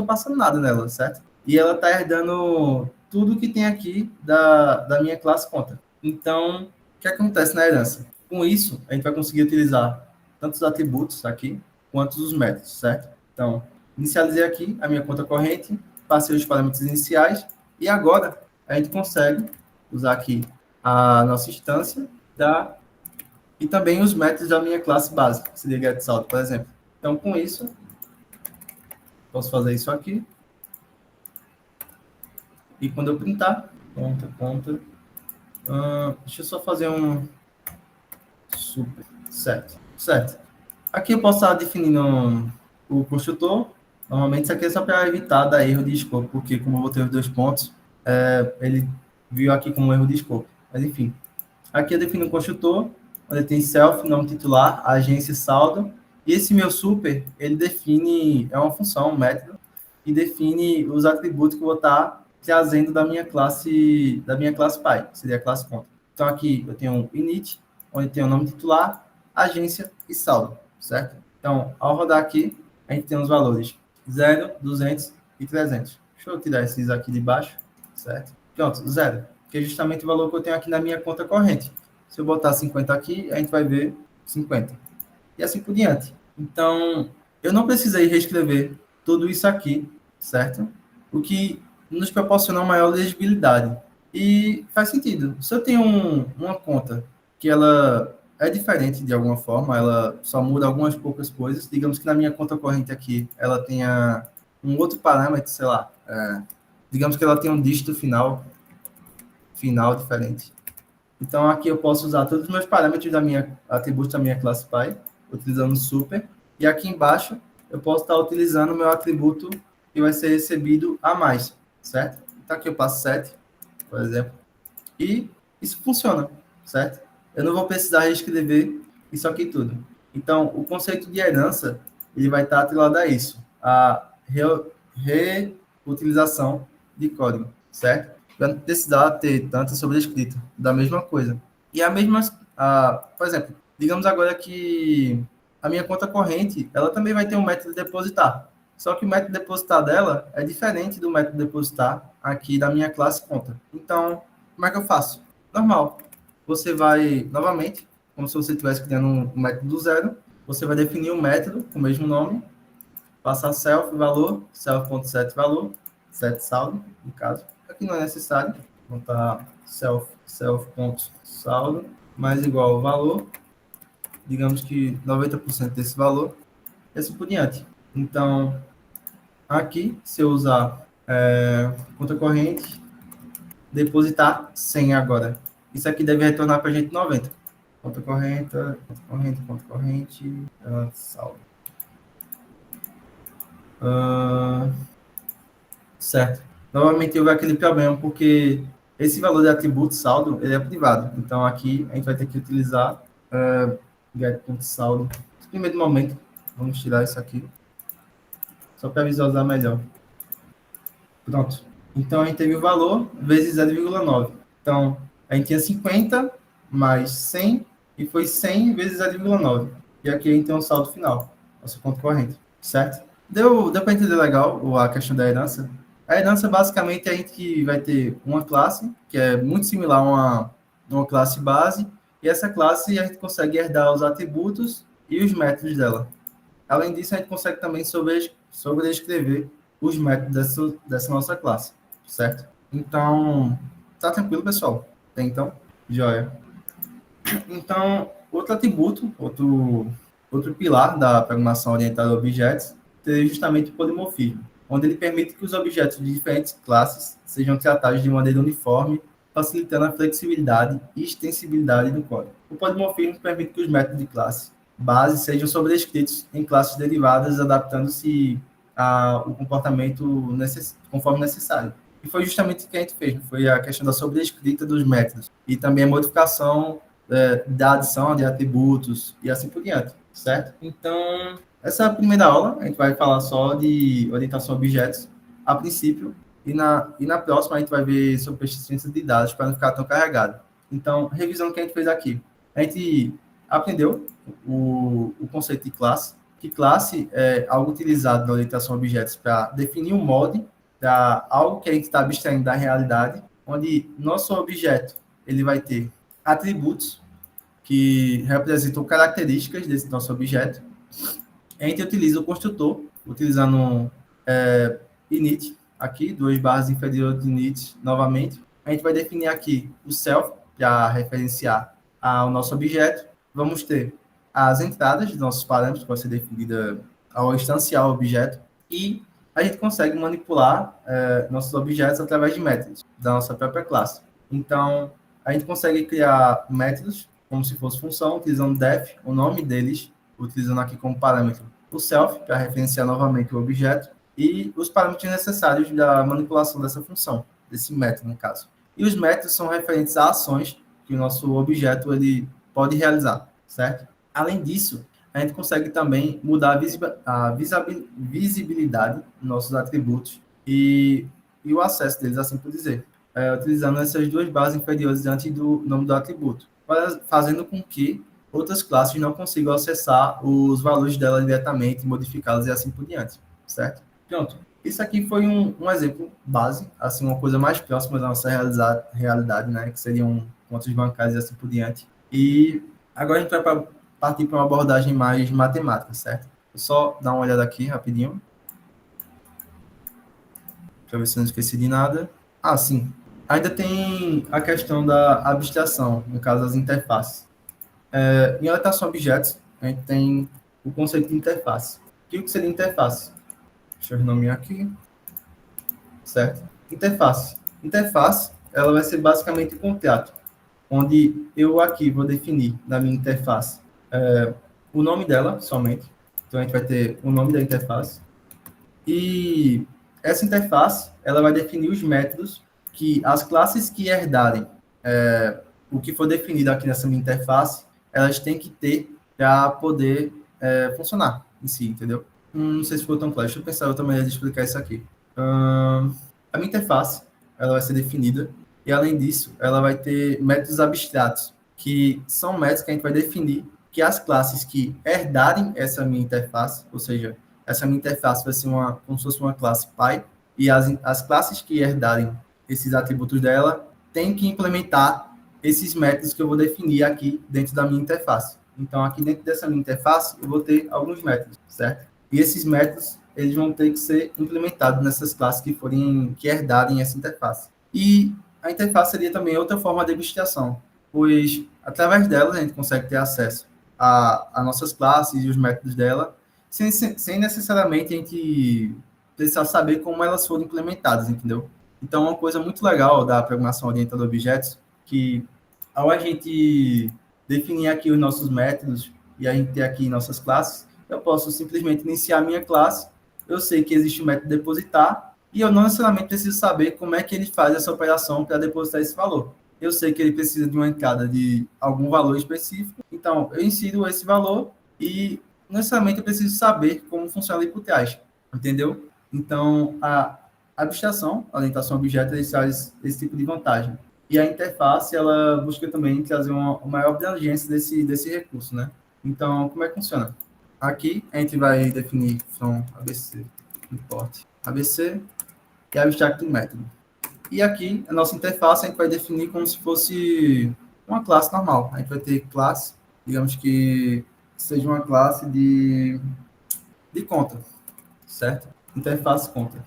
passando nada nela, certo? E ela está herdando tudo que tem aqui da minha classe conta. Então, o que acontece na herança? Com isso, a gente vai conseguir utilizar tanto os atributos aqui, quanto os métodos, certo? Então, inicializei aqui a minha conta corrente, passei os parâmetros iniciais, e agora a gente consegue usar aqui a nossa instância e também os métodos da minha classe base, que seria getSaldo, por exemplo. Então, com isso, posso fazer isso aqui. E quando eu printar, conta. Deixa eu só fazer um super. Certo. Aqui eu posso estar definindo o construtor. Normalmente isso aqui é só para evitar dar erro de escopo, porque como eu vou ter os 2 pontos, ele viu aqui como erro de escopo. Mas enfim, aqui eu defino o construtor, onde tem self, nome titular, agência e saldo. E esse meu super, ele define, é uma função, um método, que define os atributos que eu vou estar trazendo da minha classe pai, que seria a classe conta. Então aqui eu tenho um init, onde tem o nome titular, agência e saldo, certo? Então, ao rodar aqui, a gente tem os valores 0, 200 e 300. Deixa eu tirar esses aqui de baixo, certo? Pronto, 0, que é justamente o valor que eu tenho aqui na minha conta corrente. Se eu botar 50 aqui, a gente vai ver 50. E assim por diante. Então, eu não precisei reescrever tudo isso aqui, certo? O que nos proporciona uma maior legibilidade. E faz sentido. Se eu tenho uma conta que ela é diferente de alguma forma, ela só muda algumas poucas coisas. Digamos que na minha conta corrente aqui, ela tenha um outro parâmetro, sei lá, digamos que ela tenha um dígito final diferente. Então, aqui eu posso usar todos os meus parâmetros da minha atributos da minha classe Py, utilizando o super. E aqui embaixo, eu posso estar utilizando o meu atributo que vai ser recebido a mais, certo? Então, aqui eu passo 7, por exemplo. E isso funciona, certo? Eu não vou precisar reescrever isso aqui tudo. Então, o conceito de herança, ele vai estar atrelado a isso, a reutilização de código, certo? Para não precisar ter tanta sobrescrita da mesma coisa. E a mesma, por exemplo, digamos agora que a minha conta corrente, ela também vai ter um método de depositar. Só que o método de depositar dela é diferente do método de depositar aqui da minha classe conta. Então, como é que eu faço? Normal. Você vai, novamente, como se você estivesse criando um método do zero, você vai definir um método com o mesmo nome, passar self valor, self.set valor, set saldo, no caso. Aqui não é necessário, botar self.saldo, mais igual ao valor, digamos que 90% desse valor, e assim por diante. Então, aqui, se eu usar conta corrente, depositar 100 agora. Isso aqui deve retornar para a gente 90. Conta corrente, saldo. Certo. Novamente houve aquele problema, porque esse valor de atributo saldo, ele é privado. Então, aqui, a gente vai ter que utilizar get.saldo. No primeiro momento, vamos tirar isso aqui, só para visualizar melhor. Pronto. Então, a gente teve o valor vezes 0,9. Então, a gente tinha 50 mais 100, e foi 100 vezes 0,9. E aqui a gente tem um saldo final, nosso ponto corrente, certo? Deu para entender legal a questão da herança? A herança, basicamente, a gente vai ter uma classe, que é muito similar a uma classe base, e essa classe a gente consegue herdar os atributos e os métodos dela. Além disso, a gente consegue também sobreescrever os métodos dessa nossa classe, certo? Então, tá tranquilo, pessoal? Então, joia. Então, outro atributo, outro pilar da programação orientada a objetos, seria justamente o polimorfismo, onde ele permite que os objetos de diferentes classes sejam tratados de maneira uniforme, facilitando a flexibilidade e extensibilidade do código. O polimorfismo permite que os métodos de classe base sejam sobrescritos em classes derivadas, adaptando-se ao comportamento conforme necessário. E foi justamente o que a gente fez, foi a questão da sobrescrita dos métodos e também a modificação da adição de atributos e assim por diante, certo? Então, essa é a primeira aula, a gente vai falar só de orientação a objetos, a princípio, e na próxima a gente vai ver sobre persistência de dados para não ficar tão carregado. Então, revisão que a gente fez aqui. A gente aprendeu o conceito de classe, que classe é algo utilizado na orientação a objetos para definir um molde para algo que a gente está abstraindo da realidade, onde nosso objeto ele vai ter atributos que representam características desse nosso objeto. A gente utiliza o construtor, utilizando init, aqui, 2 inferior de init, novamente. A gente vai definir aqui o self, para referenciar ao nosso objeto. Vamos ter as entradas dos nossos parâmetros, que vai ser definida ao instanciar o objeto, e a gente consegue manipular nossos objetos através de métodos da nossa própria classe. Então, a gente consegue criar métodos como se fosse função, utilizando def, o nome deles, utilizando aqui como parâmetro o self, para referenciar novamente o objeto, e os parâmetros necessários da manipulação dessa função, desse método, no caso. E os métodos são referentes a ações que o nosso objeto ele pode realizar, certo? Além disso, a gente consegue também mudar a visibilidade dos nossos atributos e o acesso deles, assim por dizer, utilizando essas 2 inferiores diante do nome do atributo, fazendo com que outras classes não consigam acessar os valores dela diretamente, modificá-los e assim por diante, certo? Pronto. Isso aqui foi um exemplo base, assim, uma coisa mais próxima da nossa realidade, né, que seriam contas bancárias e assim por diante. E agora a gente vai partir para uma abordagem mais matemática, certo? Vou só dar uma olhada aqui rapidinho, para ver se eu não esqueci de nada. Ah, sim. Ainda tem a questão da abstração, no caso das interfaces. Em orientação a objetos, a gente tem o conceito de interface. O que seria interface? Deixa eu renomear aqui, certo? Interface. Interface, ela vai ser basicamente um contrato, onde eu aqui vou definir na minha interface o nome dela somente. Então, a gente vai ter o nome da interface. E essa interface, ela vai definir os métodos que as classes que herdarem o que for definido aqui nessa minha interface, elas têm que ter para poder funcionar em si, entendeu? Não sei se ficou tão claro. Deixa eu pensar outra maneira de explicar isso aqui. A minha interface, ela vai ser definida e, além disso, ela vai ter métodos abstratos, que são métodos que a gente vai definir que as classes que herdarem essa minha interface, ou seja, essa minha interface vai ser como se fosse uma classe pai, e as classes que herdarem esses atributos dela têm que implementar esses métodos que eu vou definir aqui dentro da minha interface. Então, aqui dentro dessa minha interface, eu vou ter alguns métodos, certo? E esses métodos, eles vão ter que ser implementados nessas classes que herdarem essa interface. E a interface seria também outra forma de abstração, pois através dela a gente consegue ter acesso a nossas classes e os métodos dela, sem necessariamente a gente precisar saber como elas foram implementadas, entendeu? Então, uma coisa muito legal da programação orientada a objetos, que ao a gente definir aqui os nossos métodos e a gente ter aqui nossas classes, eu posso simplesmente iniciar minha classe, eu sei que existe o método depositar, e eu não necessariamente preciso saber como é que ele faz essa operação para depositar esse valor. Eu sei que ele precisa de uma entrada de algum valor específico, então eu insiro esse valor e necessariamente eu preciso saber como funciona ali por trás, entendeu? Então, a abstração, a orientação a objeto, ele traz esse tipo de vantagem. E a interface, ela busca também trazer uma maior abrangência desse recurso, né? Então, como é que funciona? Aqui, a gente vai definir from ABC, import ABC, e abstract método. E aqui, a nossa interface, a gente vai definir como se fosse uma classe normal. A gente vai ter classe, digamos que seja uma classe de conta, certo? Interface conta.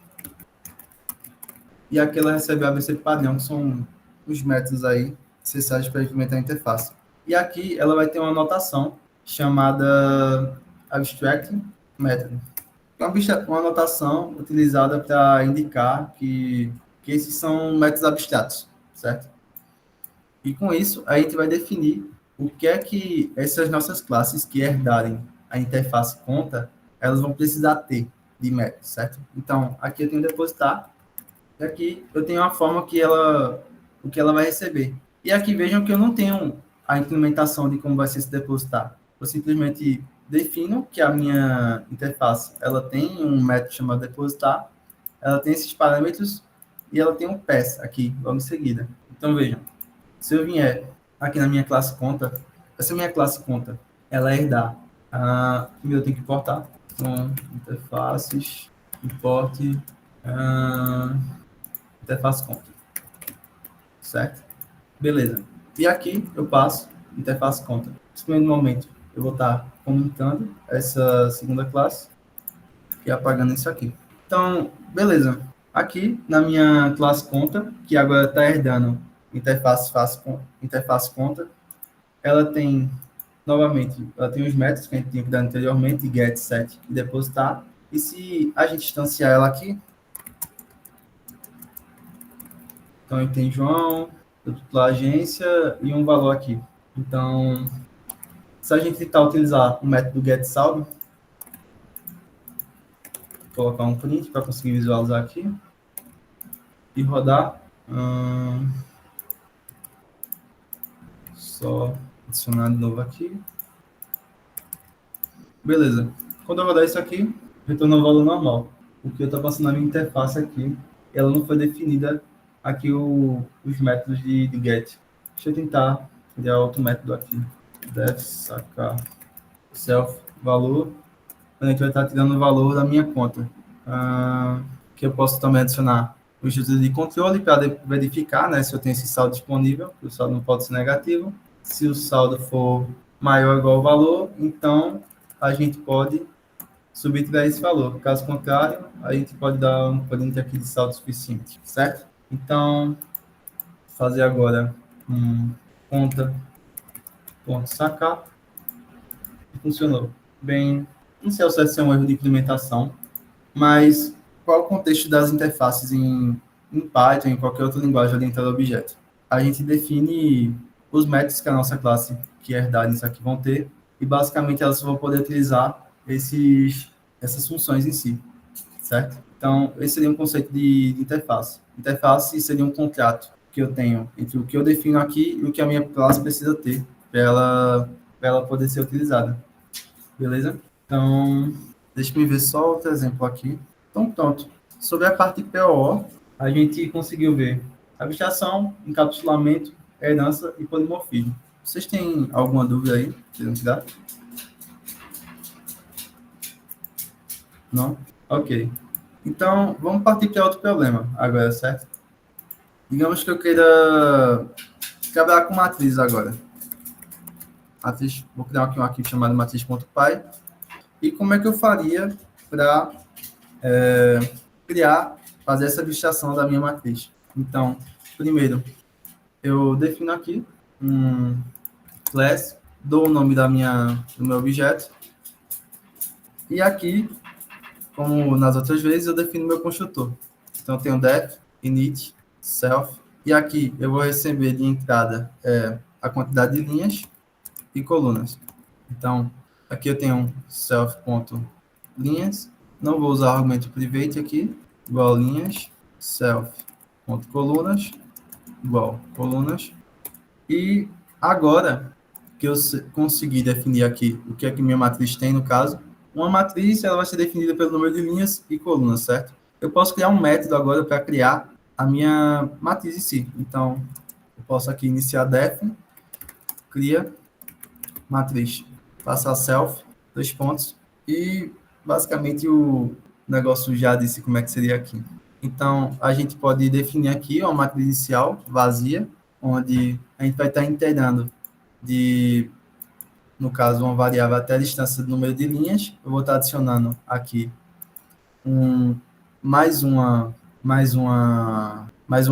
E aqui ela recebe o ABC padrão, que são os métodos aí necessários para implementar a interface. E aqui ela vai ter uma notação chamada abstract method. Uma notação utilizada para indicar que esses são métodos abstratos, certo? E com isso, a gente vai definir o que é que essas nossas classes que herdarem a interface conta, elas vão precisar ter de método, certo? Então, aqui eu tenho depositar, e aqui eu tenho a forma o que ela vai receber. E aqui vejam que eu não tenho a implementação de como vai ser esse depositar. Eu simplesmente defino que a minha interface ela tem um método chamado depositar, ela tem esses parâmetros e ela tem um pass aqui, logo em seguida. Então vejam, se eu vier aqui na minha classe conta, essa minha classe conta, ela herdar, primeiro eu tenho que importar, então interfaces, importe, interface conta, certo? Beleza. E aqui eu passo interface conta. Nesse primeiro momento, eu vou estar comentando essa segunda classe e apagando isso aqui. Então, beleza. Aqui na minha classe conta, que agora está herdando interface conta, ela tem, novamente, ela tem os métodos que a gente tinha dado anteriormente, get, set e depositar. E se a gente instanciar ela aqui, então a gente tem João, da agência e um valor aqui. Então, se a gente tentar utilizar o método getSaldo, vou colocar um print para conseguir visualizar aqui e rodar. Só adicionar de novo aqui. Beleza. Quando eu rodar isso aqui, retorna o valor normal. Porque eu estou passando a minha interface aqui, ela não foi definida aqui os métodos de get. Deixa eu tentar criar outro método aqui. Def sacar self valor. A gente vai estar tirando o valor da minha conta. Que eu posso também adicionar os títulos de controle para verificar, né, se eu tenho esse saldo disponível. O saldo não pode ser negativo. Se o saldo for maior ou igual ao valor, então a gente pode subtrair esse valor. Caso contrário, a gente pode dar um print aqui de saldo suficiente, certo? Então, fazer agora conta ponto sacar, e funcionou. Bem, não sei se é um erro de implementação, mas qual é o contexto das interfaces em Python, em qualquer outra linguagem orientada a objeto? A gente define os métodos que a nossa classe que herdar isso aqui vão ter, e basicamente elas vão poder utilizar essas funções em si, certo? Então, esse seria um conceito de interface. Interface seria um contrato que eu tenho entre o que eu defino aqui e o que a minha classe precisa ter para ela poder ser utilizada. Beleza? Então, deixa eu ver só outro exemplo aqui. Então, pronto. Sobre a parte de POO, a gente conseguiu ver abstração, encapsulamento, herança e polimorfismo. Vocês têm alguma dúvida aí? Querem tirar? Não? Ok. Então, vamos partir para outro problema agora, certo? Digamos que eu queira trabalhar com matriz agora. Matriz, vou criar aqui um arquivo chamado matriz.py. E como é que eu faria para fazer essa abstração da minha matriz? Então, primeiro, eu defino aqui um class, dou o nome do meu objeto, e aqui, como nas outras vezes, eu defino meu construtor. Então, eu tenho def, init, self, e aqui eu vou receber de entrada a quantidade de linhas e colunas. Então, aqui eu tenho self.linhas, não vou usar o argumento private aqui, igual linhas, self.colunas, igual colunas, e agora que eu consegui definir aqui o que é que minha matriz tem, no caso, uma matriz ela vai ser definida pelo número de linhas e colunas, certo? Eu posso criar um método agora para criar a minha matriz em si. Então, eu posso aqui iniciar def, cria matriz, passar self, 2 pontos, e basicamente o negócio já disse como é que seria aqui. Então, a gente pode definir aqui uma matriz inicial vazia, onde a gente vai estar integrando no caso, uma variável até a distância do número de linhas. Eu vou estar adicionando aqui mais um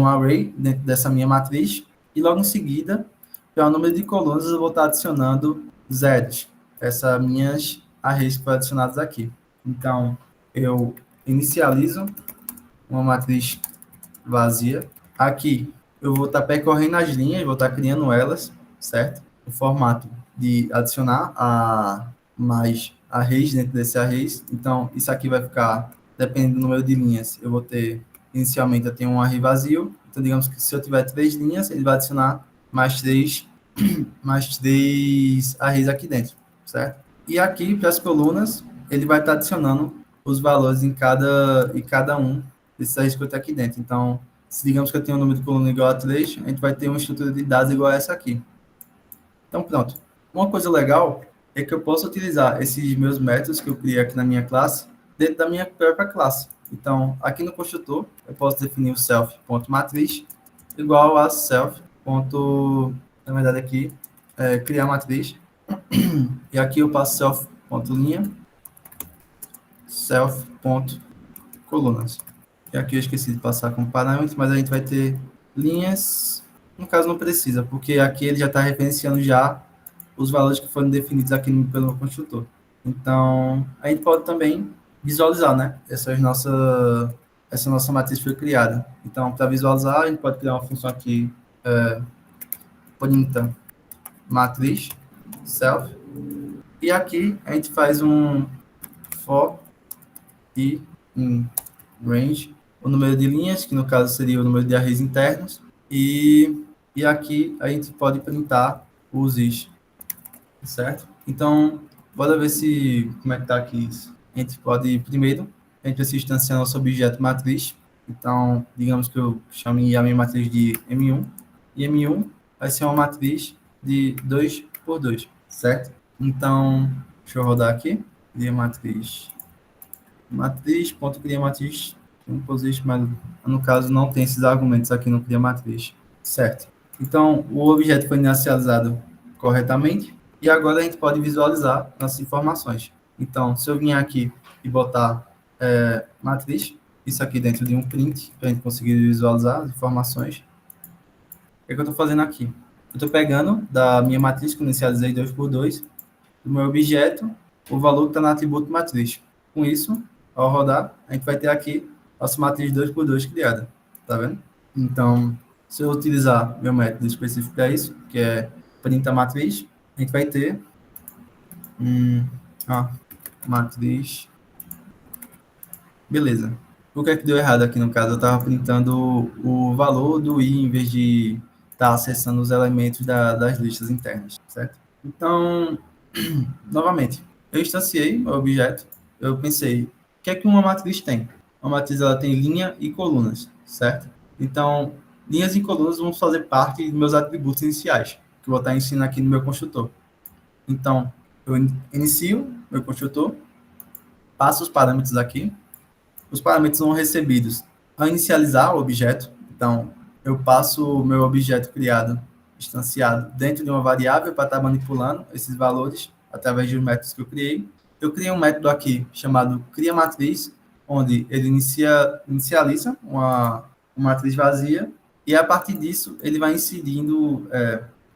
array dentro dessa minha matriz, e logo em seguida, para o número de colunas, eu vou estar adicionando zeros, essas minhas arrays que foram adicionadas aqui. Então, eu inicializo uma matriz vazia. Aqui, eu vou estar percorrendo as linhas, vou estar criando elas, certo? No formato de adicionar mais arrays dentro desse arrays. Então, isso aqui vai ficar, dependendo do número de linhas, eu vou ter, inicialmente, eu tenho um array vazio. Então, digamos que se eu tiver 3 linhas, ele vai adicionar mais 3 arrays aqui dentro, certo? E aqui, para as colunas, ele vai estar adicionando os valores em cada um desses arrays que eu tenho aqui dentro. Então, se digamos que eu tenho um número de coluna igual a 3, a gente vai ter uma estrutura de dados igual a essa aqui. Então, pronto. Uma coisa legal é que eu posso utilizar esses meus métodos que eu criei aqui na minha classe dentro da minha própria classe. Então, aqui no construtor, eu posso definir o self.matriz igual a self. Na verdade, aqui, criar matriz. E aqui eu passo self.linha, self.colunas. E aqui eu esqueci de passar como parâmetro, mas a gente vai ter linhas. No caso, não precisa, porque aqui ele já está referenciando já os valores que foram definidos aqui pelo construtor. Então, a gente pode também visualizar, né? Essa nossa matriz foi criada. Então, para visualizar, a gente pode criar uma função aqui, bonita, matriz, self. E aqui a gente faz um for e in range, o número de linhas, que no caso seria o número de arrays internos, e aqui a gente pode printar os is, certo? Então, bora ver como é que tá aqui isso. A gente pode, primeiro, a gente precisa instanciar nosso objeto matriz. Então, digamos que eu chame a minha matriz de M1, e M1 vai ser uma matriz de 2 por 2, certo? Então, deixa eu rodar aqui, cria matriz, cria matriz, mas no caso não tem esses argumentos aqui no cria matriz, certo? Então, o objeto foi inicializado corretamente, e agora a gente pode visualizar as informações. Então, se eu vier aqui e botar matriz, isso aqui dentro de um print, para a gente conseguir visualizar as informações, o que eu estou fazendo aqui? Eu estou pegando da minha matriz que eu inicializei 2 por 2, do meu objeto, o valor que está no atributo matriz. Com isso, ao rodar, a gente vai ter aqui nossa matriz 2 por 2 criada. Tá vendo? Então, se eu utilizar meu método específico para isso, que é print a matriz, a gente vai ter matriz. Beleza. O que é que deu errado aqui no caso? Eu estava printando o valor do i em vez de estar acessando os elementos das listas internas, certo? Então, novamente, eu instanciei o objeto, eu pensei, o que é que uma matriz tem? Uma matriz ela tem linha e colunas, certo? Então, linhas e colunas vão fazer parte dos meus atributos iniciais, que eu vou estar ensinando aqui no meu construtor. Então, eu inicio meu construtor, passo os parâmetros aqui, os parâmetros são recebidos ao inicializar o objeto. Então, eu passo o meu objeto criado, instanciado, dentro de uma variável para estar manipulando esses valores através dos métodos que eu criei. Eu criei um método aqui chamado criaMatriz, onde ele inicializa uma matriz vazia e, a partir disso, ele vai inserindo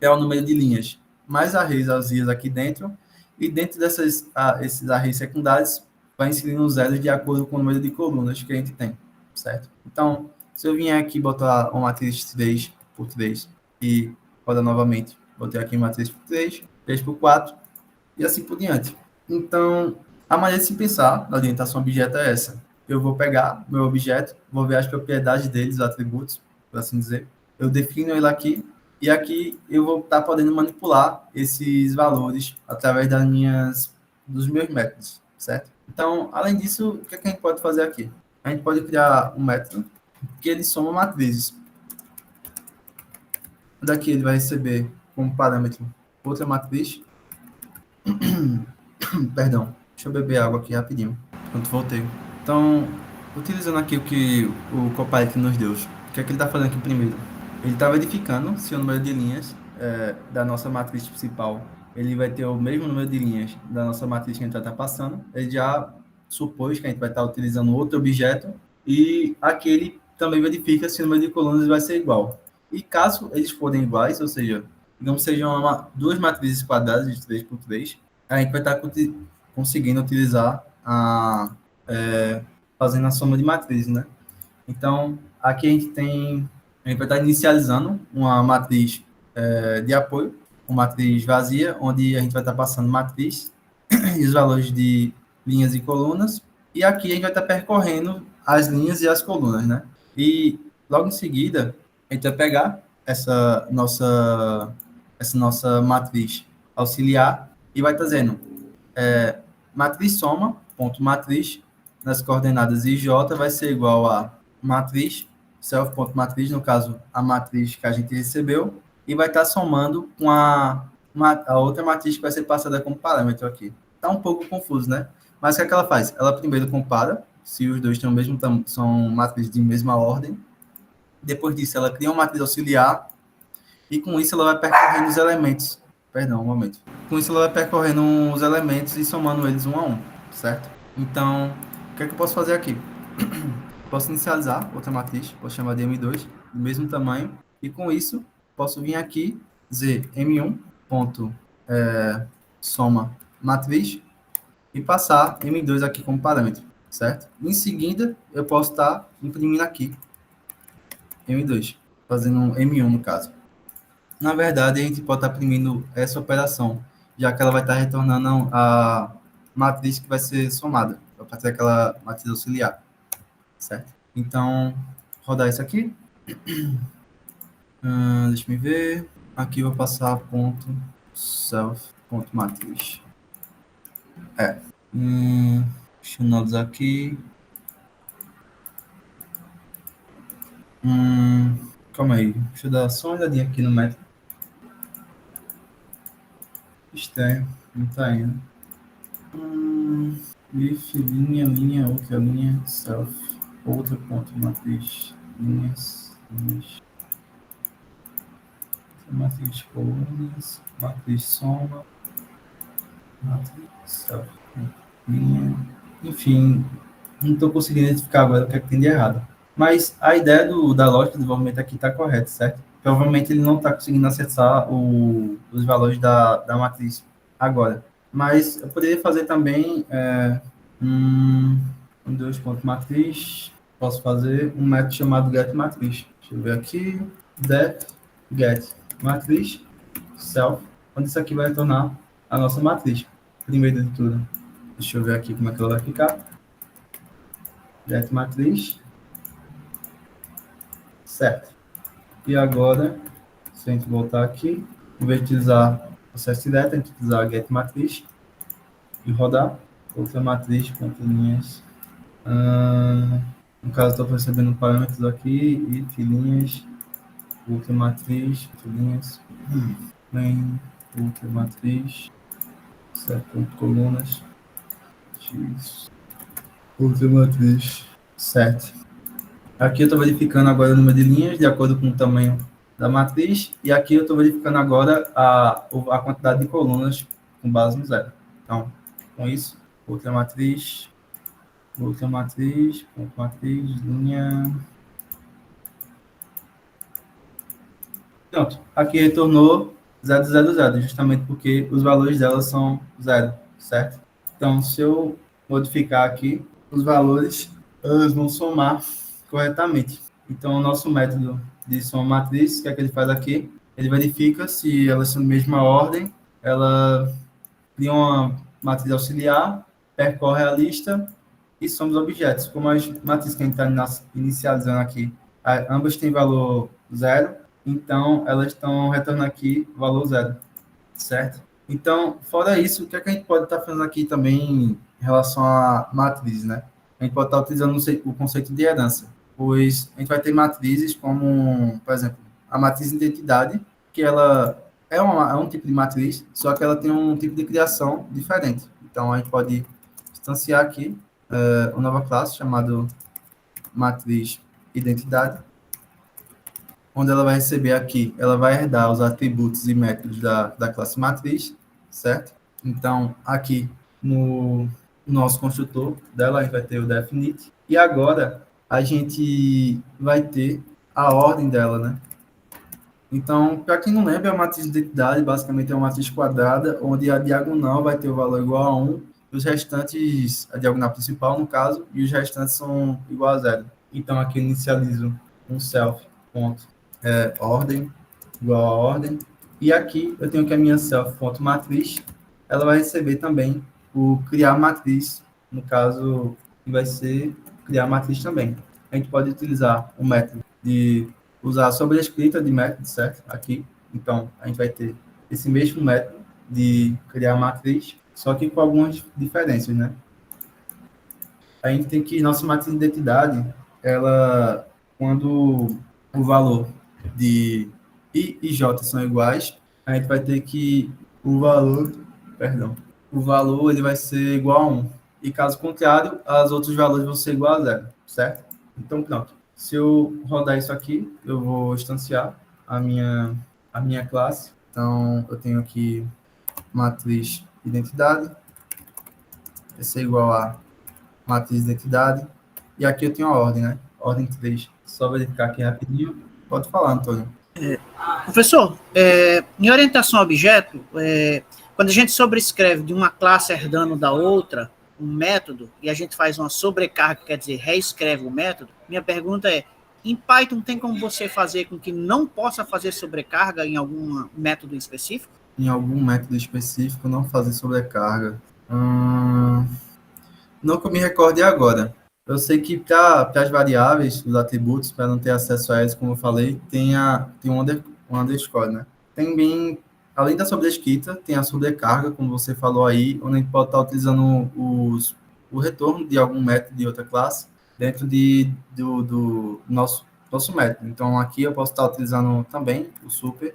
o número de linhas mais arrays vazias aqui dentro, e dentro esses arrays secundários, vai inserindo os zeros de acordo com o número de colunas que a gente tem, certo? Então, se eu vier aqui botar uma matriz 3 por 3 e rodar novamente, botei aqui uma matriz por 3, 3 por 4 e assim por diante. Então, a maneira de se pensar na orientação objeto é essa. Eu vou pegar meu objeto, vou ver as propriedades deles, os atributos, por assim dizer. Eu defino ele aqui e aqui eu vou estar podendo manipular esses valores através dos meus métodos, certo? Então, além disso, o que a gente pode fazer aqui? A gente pode criar um método que ele soma matrizes. Daqui ele vai receber como parâmetro outra matriz. Perdão, deixa eu beber água aqui rapidinho, enquanto voltei. Então, utilizando aqui o que o Copilot nos deu, o que é que ele está fazendo aqui primeiro? Ele está verificando se o número de linhas da nossa matriz principal ele vai ter o mesmo número de linhas da nossa matriz que a gente vai estar passando. Ele já supôs que a gente vai estar utilizando outro objeto e aqui ele também verifica se o número de colunas vai ser igual. E caso eles forem iguais, ou seja, digamos que sejam duas matrizes quadradas de 3 por 3, a gente vai estar conseguindo utilizar fazendo a soma de matrizes, né? Então, aqui a gente vai estar inicializando uma matriz de apoio, uma matriz vazia, onde a gente vai estar passando matriz e os valores de linhas e colunas, e aqui a gente vai estar percorrendo as linhas e as colunas, né? E logo em seguida, a gente vai pegar essa nossa matriz auxiliar e vai estar dizendo matriz soma, ponto matriz, nas coordenadas IJ vai ser igual a matriz, self.matriz, no caso, a matriz que a gente recebeu, e vai estar somando com a outra matriz que vai ser passada como parâmetro aqui. Está um pouco confuso, né? Mas o que é que ela faz? Ela primeiro compara se os dois têm o mesmo são matrizes de mesma ordem. Depois disso, ela cria uma matriz auxiliar e com isso ela vai percorrendo os elementos. Perdão, um momento. Com isso ela vai percorrendo os elementos e somando eles um a um, certo? Então, o que é que eu posso fazer aqui? Posso inicializar outra matriz, posso chamar de M2, do mesmo tamanho, e com isso posso vir aqui, dizer M1 ponto soma matriz e passar M2 aqui como parâmetro, certo? Em seguida, eu posso estar imprimindo aqui M2, fazendo um M1 no caso. Na verdade, a gente pode estar imprimindo essa operação, já que ela vai estar retornando a matriz que vai ser somada, para fazer aquela matriz auxiliar, certo? Então, rodar isso aqui. Deixa eu ver. Aqui eu vou passar ponto self, ponto matriz. Deixa eu analisar aqui. Calma aí. Deixa eu dar só uma olhadinha aqui no método. Estranho. Não tá indo. If, linha, outra linha, self, outra ponto matriz, linhas. Matriz colunas, matriz soma, matriz self, linha. Enfim, não estou conseguindo identificar agora o que é que tem de errado. Mas a ideia da lógica de desenvolvimento aqui está correta, certo? provavelmente ele não está conseguindo acessar os valores da matriz agora. Mas eu poderia fazer também dois pontos matriz. Posso fazer um método chamado getMatriz. Deixa eu ver aqui. Def get matriz self, onde isso aqui vai retornar a nossa matriz. Primeiro de tudo, deixa eu ver aqui como é que ela vai ficar. Get matriz. Certo. E agora, se a gente voltar aqui, em vez de utilizar processo direto, a gente utilizar get matriz e rodar outra matriz com linhas. No caso, estou recebendo parâmetros aqui e filhinhas, outra matriz, filhinhas, main, outra matriz, certo, colunas, x, outra matriz, certo. Aqui eu estou verificando agora o número de linhas de acordo com o tamanho da matriz, e aqui eu estou verificando agora a quantidade de colunas com base no zero. Então, com isso, outra matriz, ponto matriz, linha. Pronto, aqui retornou 0, 0, 0, justamente porque os valores dela são 0, certo? Então, se eu modificar aqui, os valores eles vão somar corretamente. Então, o nosso método de soma matriz, o que é que ele faz aqui? Ele verifica se elas são da mesma ordem, ela cria uma matriz auxiliar, percorre a lista e soma os objetos. Como as matrizes que a gente está inicializando aqui, ambas têm valor 0, então elas estão retornando aqui valor 0, certo? Então, fora isso, o que é que a gente pode estar fazendo aqui também em relação a matrizes, né? A gente pode estar utilizando o conceito de herança, pois a gente vai ter matrizes como, por exemplo, a matriz de identidade, que ela é um tipo de matriz, só que ela tem um tipo de criação diferente. Então, a gente pode instanciar aqui uma nova classe chamada matriz identidade, onde ela vai receber aqui, ela vai herdar os atributos e métodos da classe matriz, certo? Então, aqui no nosso construtor dela, a gente vai ter o definite, e agora a gente vai ter a ordem dela, né? Então, para quem não lembra, a matriz de identidade basicamente é uma matriz quadrada, onde a diagonal vai ter o valor igual a 1, e os restantes, a diagonal principal, no caso, e os restantes são igual a 0. Então, aqui eu inicializo um self, ponto, ordem, igual a ordem, e aqui eu tenho que a minha self, ponto, matriz, ela vai receber também o criar matriz, no caso, que vai ser criar matriz também. A gente pode utilizar o método de usar a sobrescrita de método, certo? Aqui. Então, a gente vai ter esse mesmo método de criar matriz, só que com algumas diferenças, né? A gente tem que, nossa matriz de identidade, ela, quando o valor de I e J são iguais, a gente vai ter que o valor ele vai ser igual a 1. E caso contrário, os outros valores vão ser igual a 0, certo? Então, pronto. Se eu rodar isso aqui, eu vou instanciar a minha classe. Então, eu tenho aqui matriz identidade, esse é igual a matriz identidade, e aqui eu tenho a ordem, né? Ordem 3. Só verificar aqui rapidinho. Pode falar, Antônio. Professor, em orientação a objeto, quando a gente sobrescreve de uma classe herdando da outra um método, e a gente faz uma sobrecarga, quer dizer, reescreve o método, minha pergunta é, em Python tem como você fazer com que não possa fazer sobrecarga em algum método específico? Em algum método específico, não fazer sobrecarga. Não que eu me recorde agora. Eu sei que para as variáveis, os atributos, para não ter acesso a eles, como eu falei, tem um underscore, né? Tem bem, além da sobrescrita, tem a sobrecarga, como você falou aí, onde a gente pode estar utilizando o retorno de algum método de outra classe dentro do nosso método. Então, aqui eu posso estar utilizando também o super,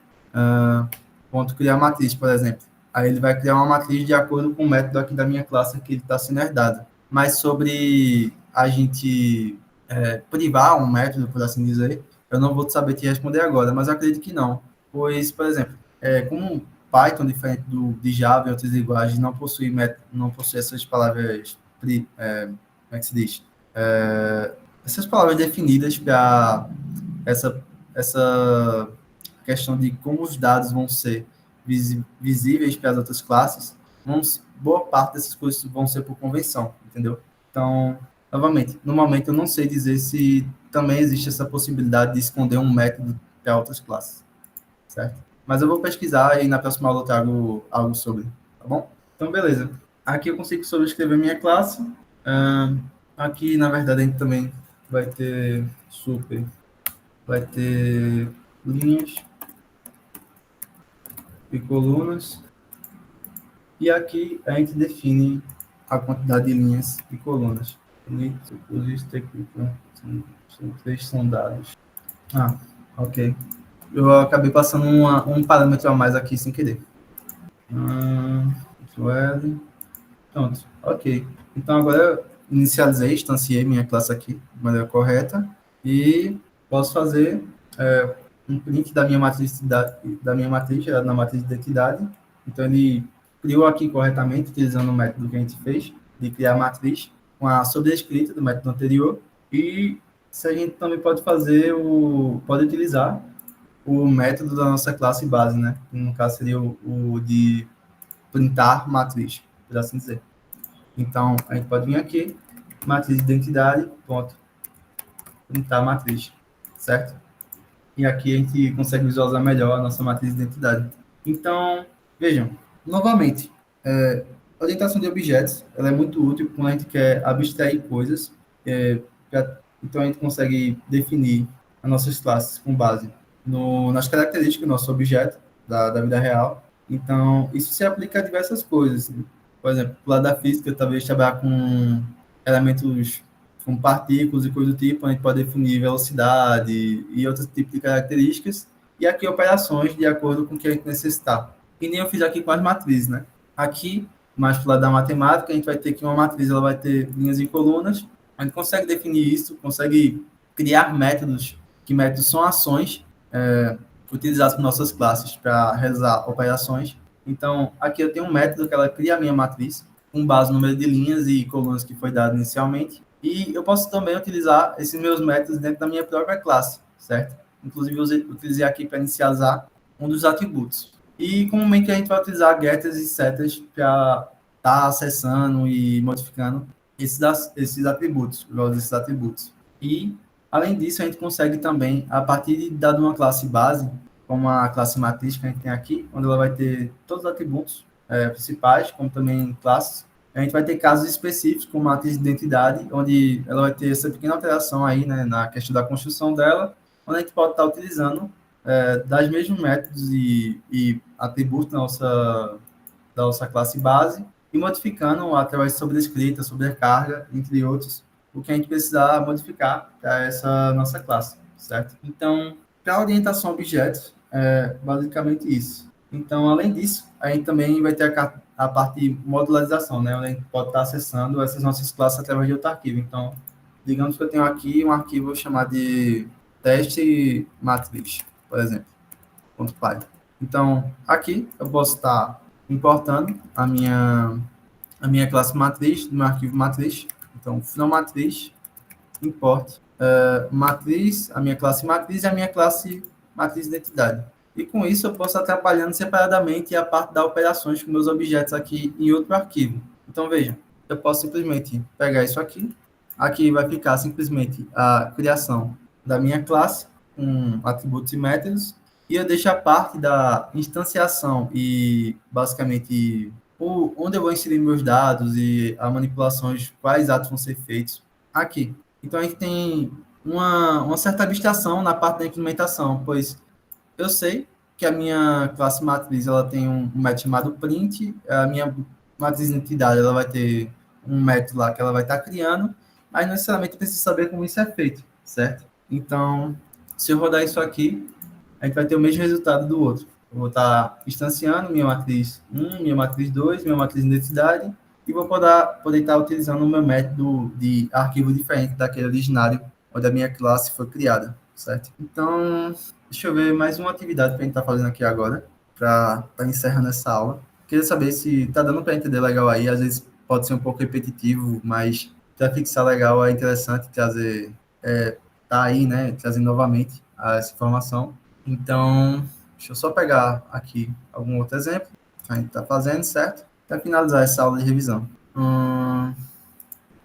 ponto criar matriz, por exemplo. Aí ele vai criar uma matriz de acordo com o método aqui da minha classe que ele está sendo herdado. Mas sobre a gente privar um método, por assim dizer, eu não vou saber te responder agora, mas eu acredito que não. Pois, por exemplo, como Python, diferente de Java e outras linguagens, não possui essas palavras, como é que se diz? Essas palavras definidas para essa questão de como os dados vão ser visíveis para as outras classes, boa parte dessas coisas vão ser por convenção, entendeu? Então, novamente, no momento eu não sei dizer se também existe essa possibilidade de esconder um método para outras classes, certo? Mas eu vou pesquisar e na próxima aula eu trago algo sobre, tá bom? Então, beleza. Aqui eu consigo sobrescrever minha classe. Aqui, na verdade, a gente também vai ter vai ter linhas e colunas. E aqui a gente define a quantidade de linhas e colunas. São dados. Ok. Eu acabei passando um parâmetro a mais aqui sem querer. Pronto, ok. Então agora eu inicializei, instanciei minha classe aqui de maneira correta e posso fazer um print da minha matriz gerada na matriz de identidade. Então ele criou aqui corretamente, utilizando o método que a gente fez de criar a matriz com a sobrescrita do método anterior. E se a gente também pode utilizar o método da nossa classe base, né? No caso seria o de printar matriz, por assim dizer. Então, a gente pode vir aqui, matriz de identidade, ponto, printar matriz, certo? E aqui a gente consegue visualizar melhor a nossa matriz de identidade. Então, vejam, novamente, a orientação de objetos, ela é muito útil quando a gente quer abstrair coisas, então a gente consegue definir as nossas classes com base nas características do nosso objeto, da vida real. Então, isso se aplica a diversas coisas. Por exemplo, do lado da física, talvez trabalhar com elementos com partículas e coisas do tipo, a gente pode definir velocidade e outros tipos de características, e aqui operações de acordo com o que a gente necessitar. E nem eu fiz aqui com as matrizes, né? Aqui, mais para o lado da matemática, a gente vai ter que uma matriz, ela vai ter linhas e colunas, a gente consegue definir isso, consegue criar métodos, que métodos são ações utilizadas por nossas classes para realizar operações. Então, aqui eu tenho um método que ela cria a minha matriz, com base no número de linhas e colunas que foi dado inicialmente, e eu posso também utilizar esses meus métodos dentro da minha própria classe, certo? Inclusive, eu utilizei aqui para inicializar um dos atributos. E, comumente, a gente vai utilizar getters e setters para estar acessando e modificando esses atributos, esses atributos. E, além disso, a gente consegue também, a partir de dado uma classe base, como a classe matriz que a gente tem aqui, onde ela vai ter todos os atributos principais, como também classes, a gente vai ter casos específicos, como matriz de identidade, onde ela vai ter essa pequena alteração aí, né, na questão da construção dela, onde a gente pode estar utilizando das mesmos métodos e atributos da nossa classe base, e modificando através de sobrescrita, sobrecarga, entre outros, o que a gente precisar modificar para essa nossa classe, certo? Então, para a orientação a objetos, é basicamente isso. Então, além disso, a gente também vai ter a parte de modularização, né? Onde a gente pode estar acessando essas nossas classes através de outro arquivo. Então, digamos que eu tenho aqui um arquivo chamado de teste matriz, por exemplo, .py. Então, aqui eu posso estar importando a minha classe matriz, do meu arquivo matriz. Então, final matriz, import matriz, a minha classe matriz e a minha classe matriz identidade. E com isso eu posso estar trabalhando separadamente a parte das operações com meus objetos aqui em outro arquivo. Então, veja, eu posso simplesmente pegar isso aqui. Aqui vai ficar simplesmente a criação da minha classe com atributos e métodos. E eu deixo a parte da instanciação e, basicamente, onde eu vou inserir meus dados e as manipulações, quais atos vão ser feitos aqui. Então, a gente tem uma certa abstração na parte da implementação, pois eu sei que a minha classe matriz ela tem um método chamado print, a minha matriz de identidade ela vai ter um método lá que ela vai estar criando, mas não necessariamente eu preciso saber como isso é feito, certo? Então, se eu rodar isso aqui, a gente vai ter o mesmo resultado do outro. Eu vou estar instanciando minha matriz 1, minha matriz 2, minha matriz de identidade, e vou poder estar utilizando o meu método de arquivo diferente daquele originário, onde a minha classe foi criada, certo? Então, deixa eu ver mais uma atividade que a gente está fazendo aqui agora, para encerrando essa aula. Queria saber se está dando para entender legal aí, às vezes pode ser um pouco repetitivo, mas para fixar legal é interessante trazer, tá aí, né, trazer novamente essa informação. Então, Deixa eu só pegar aqui algum outro exemplo que a gente está fazendo, certo? Para finalizar essa aula de revisão.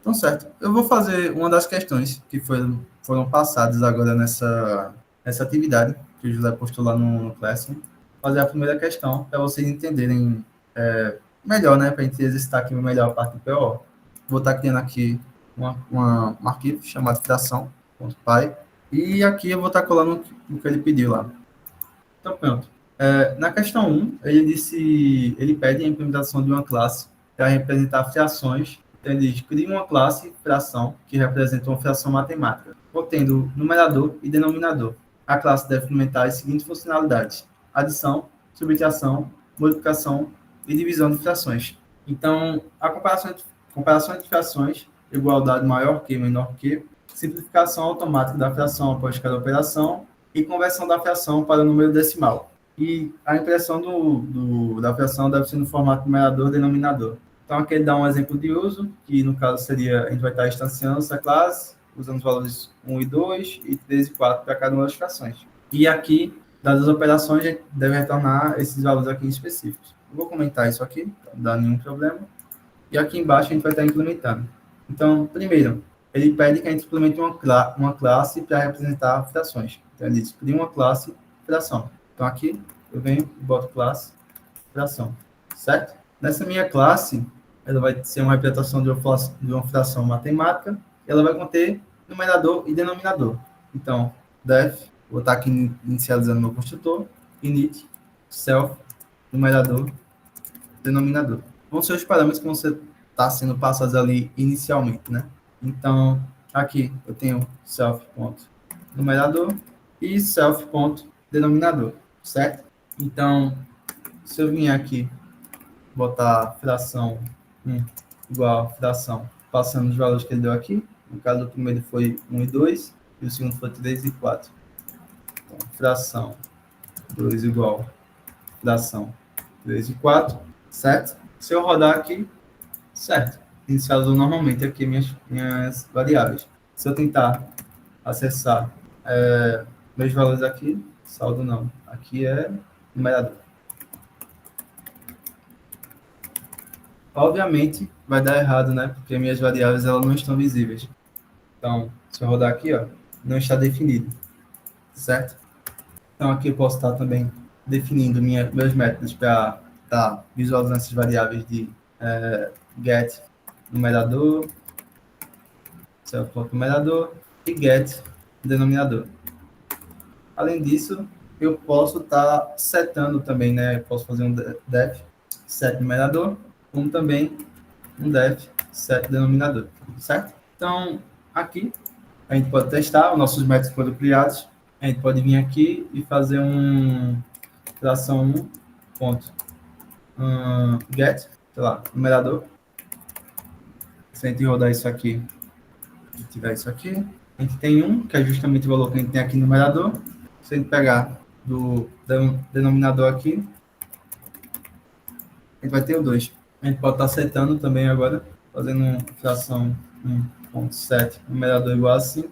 Então, certo. Eu vou fazer uma das questões que foram passadas agora nessa atividade que o José postou lá no Classroom. Fazer a primeira questão para vocês entenderem melhor, né? Para a gente exercitar aqui melhor a parte do PO. Vou estar criando aqui um arquivo chamado fração.py e aqui eu vou estar colando o que ele pediu lá. Então, pronto. Na questão 1, ele pede a implementação de uma classe para representar frações. Então, ele diz, cria uma classe fração que representa uma fração matemática, contendo numerador e denominador. A classe deve implementar as seguintes funcionalidades: adição, subtração, multiplicação e divisão de frações. Então, a comparação entre frações, igualdade maior que, menor que, simplificação automática da fração após cada operação e conversão da fração para o número decimal. E a impressão da fração deve ser no formato numerador e denominador. Então, aqui ele dá um exemplo de uso, que no caso seria, a gente vai estar instanciando essa classe, usando os valores 1 e 2, e 3 e 4 para cada uma das frações. E aqui, dadas as operações, a gente deve retornar esses valores aqui específicos. Eu vou comentar isso aqui, não dá nenhum problema. E aqui embaixo a gente vai estar implementando. Então, primeiro, ele pede que a gente implemente uma classe para representar frações. Então, ele diz, cria uma classe fração. Então, aqui, eu venho e boto classe fração, certo? Nessa minha classe, ela vai ser uma representação de uma fração matemática, e ela vai conter numerador e denominador. Então, def, vou estar aqui inicializando meu construtor, init, self, numerador, denominador. Vão ser os parâmetros que vão estar sendo passados ali inicialmente, né? Então, aqui eu tenho self.numerador e self.denominador, certo? Então, se eu vier aqui botar fração 1 igual a fração, passando os valores que ele deu aqui, no caso do primeiro foi 1 e 2, e o segundo foi 3 e 4. Então, fração 2 igual a fração 3 e 4, certo? Se eu rodar aqui, certo, inicializou normalmente aqui minhas variáveis. Se eu tentar acessar meus valores aqui, saldo não, aqui é numerador. Obviamente, vai dar errado, né? Porque minhas variáveis elas não estão visíveis. Então, se eu rodar aqui, ó, não está definido, certo? Então, aqui eu posso estar também definindo meus métodos para estar visualizando essas variáveis de get numerador, self.numerador e get denominador. Além disso, eu posso estar setando também, né? Eu posso fazer um def set numerador, como também um def set denominador, certo? Então, aqui, a gente pode testar, os nossos métodos foram criados, a gente pode vir aqui e fazer fração 1 ponto get, sei lá, numerador. Se a gente rodar isso aqui, e tiver isso aqui, a gente tem 1, que é justamente o valor que a gente tem aqui no numerador. Se a gente pegar do denominador aqui, a gente vai ter o 2. A gente pode estar setando também agora, fazendo fração 1.7, numerador igual a 5.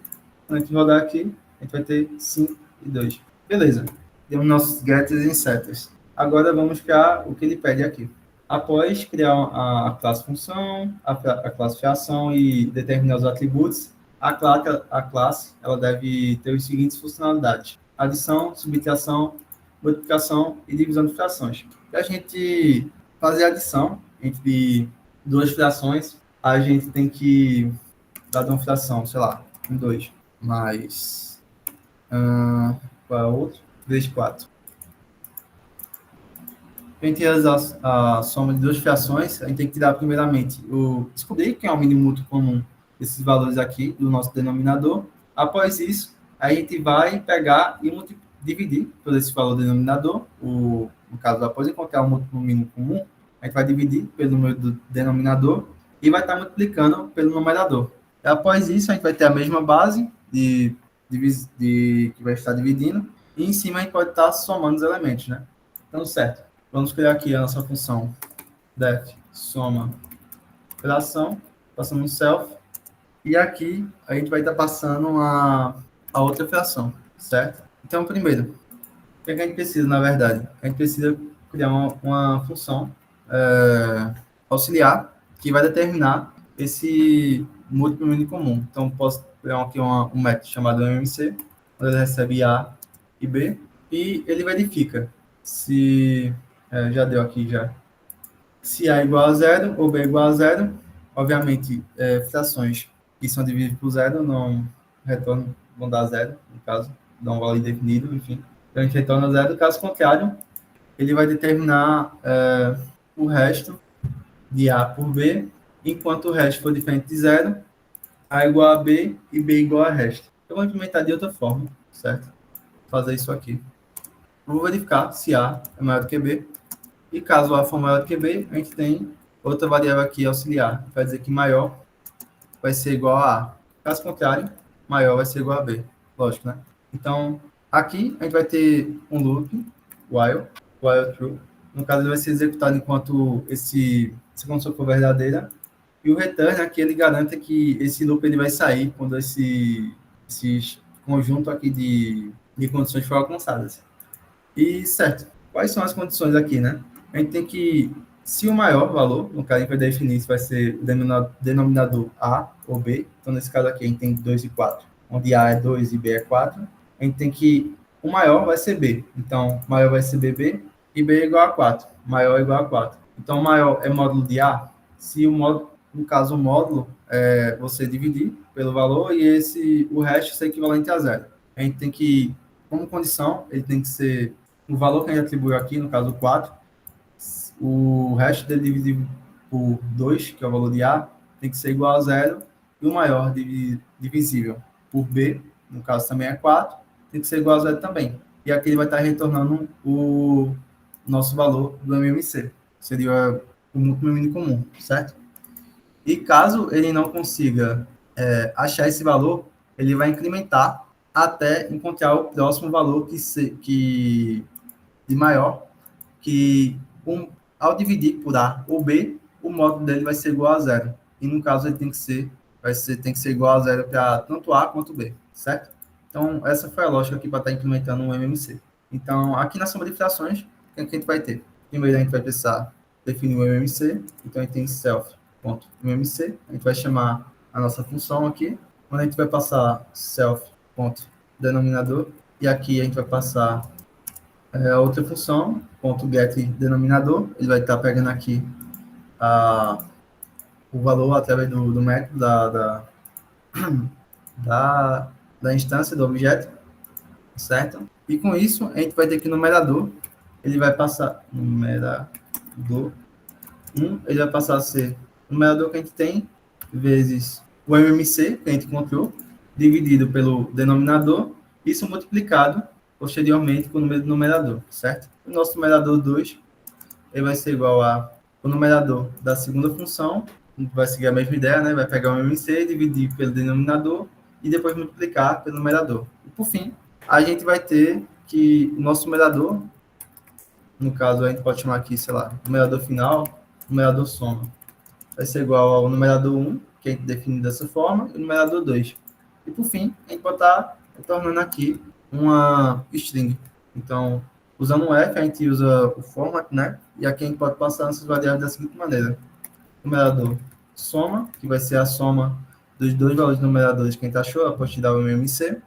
Quando a gente rodar aqui, a gente vai ter 5 e 2. Beleza. Temos nossos getters e setters. Agora vamos criar o que ele pede aqui. Após criar a classe função, a classe fração e determinar os atributos, a classe ela deve ter as seguintes funcionalidades: adição, subtração, multiplicação e divisão de frações. Para a gente fazer a adição entre duas frações, a gente tem que dar uma fração, sei lá, 2 mais qual é o outro? 3, 4. Para a gente realizar a soma de duas frações, a gente tem que tirar primeiramente descobrir quem é o mínimo múltiplo comum desses valores aqui do nosso denominador. Após isso, a gente vai pegar e dividir por esse valor denominador. No caso, após encontrar o múltiplo mínimo comum, a gente vai dividir pelo número do denominador e vai estar multiplicando pelo numerador. E após isso, a gente vai ter a mesma base que vai estar dividindo, e em cima a gente pode estar somando os elementos, né? Então, certo. Vamos criar aqui a nossa função def soma fração, passando no self, e aqui a gente vai estar passando a outra fração, certo? Então, primeiro, O que é que a gente precisa, na verdade? A gente precisa criar uma função auxiliar que vai determinar esse múltiplo mínimo comum. Então, posso criar aqui um método chamado MMC, onde ele recebe A e B, e ele verifica se... já deu aqui, já. Se A é igual a zero ou B é igual a zero. Obviamente, frações que são divididas por zero não retornam, vão dar zero, no caso, dão um valor indefinido, enfim. Então, a gente retorna zero. Caso contrário, ele vai determinar o resto de A por B, enquanto o resto for diferente de zero, A igual a B e B igual a resto. Eu vou implementar de outra forma, certo? Vou fazer isso aqui. Eu vou verificar se A é maior do que B, e caso A for maior do que B, a gente tem outra variável aqui auxiliar, vai dizer que maior vai ser igual a A. Caso contrário, maior vai ser igual a B. Lógico, né? Então, aqui a gente vai ter um loop, while true. No caso, ele vai ser executado enquanto essa condição for verdadeira. E o return aqui, ele garante que esse loop ele vai sair quando esse conjunto aqui de condições for alcançadas. E, certo, quais são as condições aqui, né? A gente tem que, se o maior valor, no caso, a gente vai definir se vai ser o denominador A ou B. Então, nesse caso aqui, a gente tem 2 e 4, onde A é 2 e B é 4. A gente tem que, o maior vai ser B. Então, maior vai ser BB e B é igual a 4. Maior é igual a 4. Então, maior é módulo de A. Se o módulo, no caso, o módulo, você dividir pelo valor e o resto ser equivalente a zero. A gente tem que, como condição, ele tem que ser o valor que a gente atribuiu aqui, no caso 4, o resto dele dividido por 2, que é o valor de A, tem que ser igual a zero, e o maior divisível por B, no caso também é 4, tem que ser igual a zero também. E aqui ele vai estar retornando o nosso valor do MMC, seria o múltiplo mínimo comum, certo? E caso ele não consiga achar esse valor, ele vai incrementar até encontrar o próximo valor de maior, que ao dividir por A ou B, o módulo dele vai ser igual a zero. E no caso ele tem que ser igual a zero para tanto A quanto B, certo? Então, essa foi a lógica aqui para estar implementando um MMC. Então, aqui na soma de frações, o que a gente vai ter? Primeiro, a gente vai precisar definir o MMC. Então, a gente tem self.mmc. A gente vai chamar a nossa função aqui. Quando a gente vai passar self.denominador. E aqui a gente vai passar a outra função, .getDenominador. Ele vai estar pegando aqui o valor através do método da instância do objeto, certo? E com isso, a gente vai ter que o numerador, ele vai passar, numerador 1, ele vai passar a ser o numerador que a gente tem, vezes o MMC, que a gente encontrou, dividido pelo denominador, isso multiplicado, posteriormente, com o número do numerador, certo? O nosso numerador 2, ele vai ser igual ao numerador da segunda função, vai seguir a mesma ideia, né? Vai pegar o MMC, dividir pelo denominador, e depois multiplicar pelo numerador. E, por fim, a gente vai ter que o nosso numerador, no caso, a gente pode chamar aqui, sei lá, numerador final, numerador soma, vai ser igual ao numerador 1, que a gente define dessa forma, e o numerador 2. E, por fim, a gente pode estar retornando aqui uma string. Então, usando um F, a gente usa o format, né? E aqui a gente pode passar essas variáveis da seguinte maneira. Numerador soma, que vai ser a soma dos dois valores numeradores que a gente achou, a partir da MMC.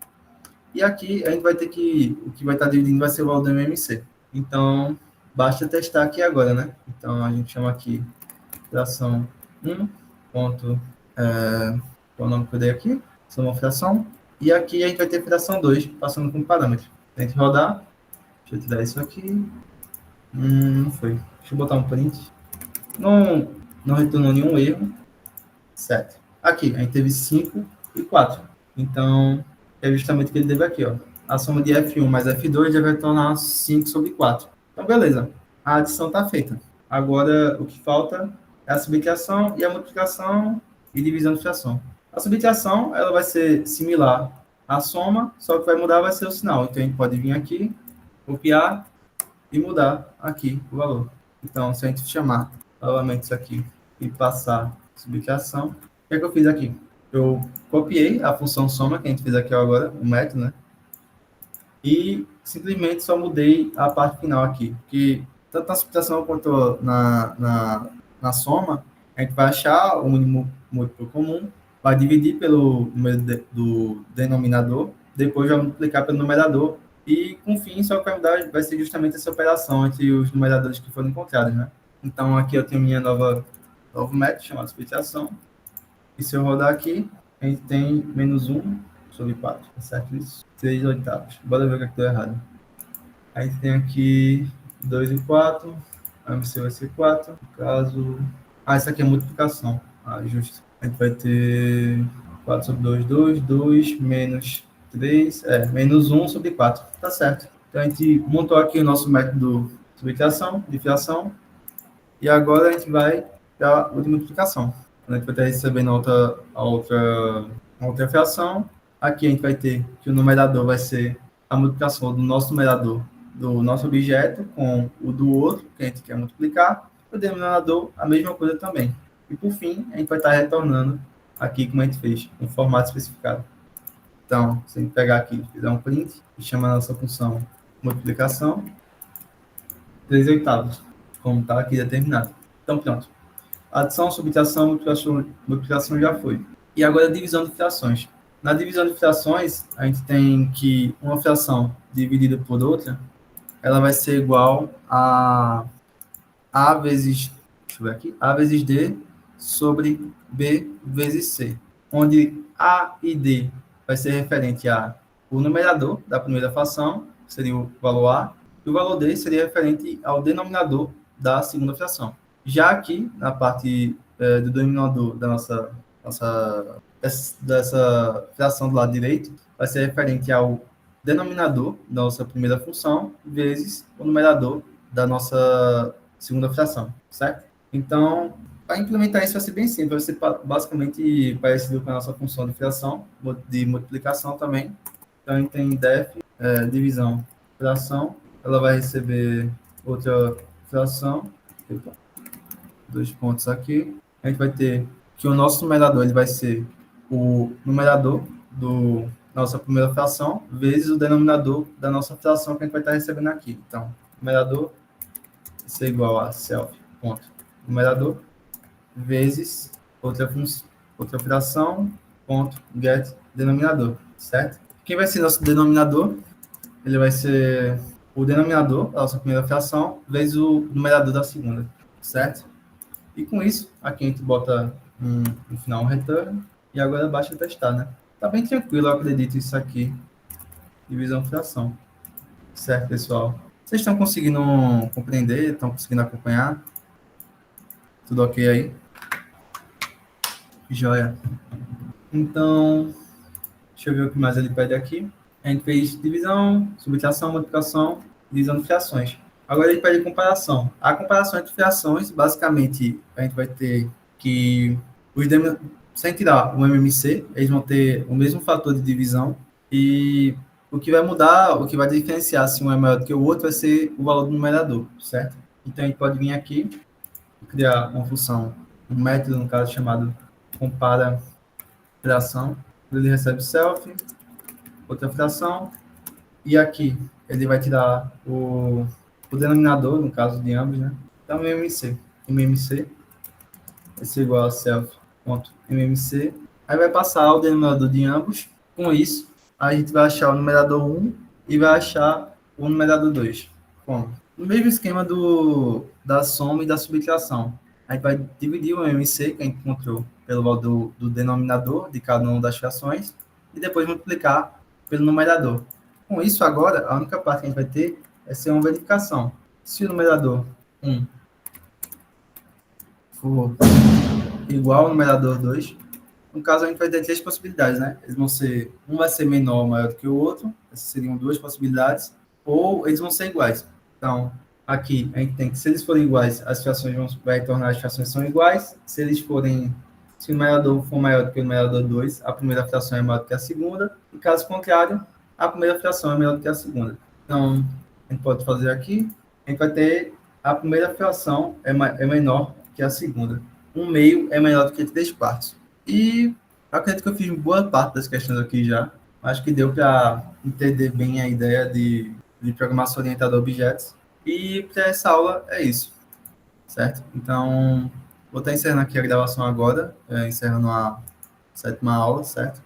E aqui a gente vai ter que, o que vai estar dividindo vai ser o valor do MMC. Então, basta testar aqui agora, né? Então, a gente chama aqui fração 1, ponto, qual é o nome que eu dei aqui? Soma fração. E aqui a gente vai ter fração 2, passando como parâmetro. A gente rodar, deixa eu tirar isso aqui. Não foi. Deixa eu botar um print. Não retornou nenhum erro. Certo. Aqui, a gente teve 5 e 4. Então, é justamente o que ele teve aqui, ó. A soma de F1 mais F2 já vai tornar 5 sobre 4. Então, beleza. A adição está feita. Agora, o que falta é a subtração e a multiplicação e divisão de fração. A subtração, ela vai ser similar à soma, só que vai mudar vai ser o sinal. Então, a gente pode vir aqui, copiar e mudar aqui o valor. Então, se a gente chamar novamente isso aqui e passar subtração, o que é que eu fiz aqui? Eu copiei a função soma, que a gente fez aqui agora, o método, né? e simplesmente só mudei a parte final aqui, que tanto na subtração quanto na soma, a gente vai achar o mínimo múltiplo comum, vai dividir pelo número do denominador, depois vai multiplicar pelo numerador, e, com fim, só que vai mudar, vai ser justamente essa operação entre os numeradores que foram encontrados, né? Então, aqui eu tenho minha novo método chamado subtração, e se eu rodar aqui, a gente tem menos 1 sobre 4, tá certo isso? 3 oitavos. Bora ver o que deu errado. A gente tem aqui 2 e 4, a MC vai ser 4, no caso... isso aqui é multiplicação. Justo. A gente vai ter 4 sobre 2, 2 menos 3, menos 1 sobre 4. Tá certo. Então, a gente montou aqui o nosso método de subtração, de fração, e agora a gente vai para o de multiplicação. A gente vai estar recebendo a outra fração. Aqui a gente vai ter que o numerador vai ser a multiplicação do nosso numerador, do nosso objeto, com o do outro, que a gente quer multiplicar. O denominador, a mesma coisa também. E, por fim, a gente vai estar retornando aqui como a gente fez, no formato especificado. Então, se a gente pegar aqui, fizer um print, e chamar a nossa função multiplicação, 3 oitavos, como está aqui determinado. Então, pronto. Adição, subtração, multiplicação já foi. E agora a divisão de frações. Na divisão de frações, a gente tem que uma fração dividida por outra, ela vai ser igual a A vezes, deixa eu ver aqui, A vezes D sobre B vezes C, onde A e D vai ser referente ao numerador da primeira fração, que seria o valor A, e o valor D seria referente ao denominador da segunda fração. Já aqui, na parte do denominador dessa fração do lado direito, vai ser referente ao denominador da nossa primeira função vezes o numerador da nossa segunda fração, certo? Então, para implementar isso vai ser bem simples, vai ser basicamente parecido com a nossa função de fração, de multiplicação também. Então, a gente tem def, divisão, fração, ela vai receber outra fração, 2 pontos aqui. A gente vai ter que o nosso numerador ele vai ser o numerador da nossa primeira fração vezes o denominador da nossa fração que a gente vai estar recebendo aqui. Então, numerador vai ser igual a self, ponto, numerador, vezes outra fração, ponto, get, denominador, certo? Quem vai ser nosso denominador? Ele vai ser o denominador da nossa primeira fração vezes o numerador da segunda, certo? E com isso, aqui a gente bota no final um return, e agora basta testar, né? Tá bem tranquilo, eu acredito, isso aqui. Divisão fração. Certo, pessoal? Vocês estão conseguindo compreender? Estão conseguindo acompanhar? Tudo ok aí? Joia. Então, deixa eu ver o que mais ele pede aqui. A gente fez divisão, subtração, multiplicação, divisão de frações. Agora ele pede comparação. A comparação entre frações, basicamente, a gente vai ter que sem tirar o MMC, eles vão ter o mesmo fator de divisão e o que vai mudar, o que vai diferenciar se um é maior do que o outro vai ser o valor do numerador, certo? Então, a gente pode vir aqui e criar uma função, um método, no caso, chamado compara fração. Ele recebe self, outra fração, e aqui ele vai tirar o denominador, no caso de ambos, né? Então, MMC vai ser igual a self.mmc, aí vai passar o denominador de ambos. Com isso, a gente vai achar o numerador 1 e vai achar o numerador 2. Como? No mesmo esquema da soma e da subtração. A gente vai dividir o MMC, que a gente encontrou, pelo valor do denominador de cada uma das frações, e depois multiplicar pelo numerador. Com isso, agora, a única parte que a gente vai ter vai ser uma verificação. Se o numerador 1 for igual ao numerador 2, no caso a gente vai ter 3 possibilidades, né? Eles vão ser, um vai ser menor ou maior do que o outro, essas seriam 2 possibilidades, ou eles vão ser iguais. Então, aqui a gente tem que, se eles forem iguais, as frações vai tornar as frações são iguais. Se o numerador for maior do que o numerador 2, a primeira fração é maior do que a segunda, e caso contrário, a primeira fração é maior do que a segunda. Então, a gente pode fazer aqui, a gente vai ter a primeira fração é menor que a segunda. 1/2 é menor do que 3 quartos. E acredito que eu fiz boa parte das questões aqui já, Acho que deu para entender bem a ideia de programação orientada a objetos. E para essa aula é isso, certo? Então, vou estar encerrando aqui a gravação agora, encerrando a 7ª aula, certo?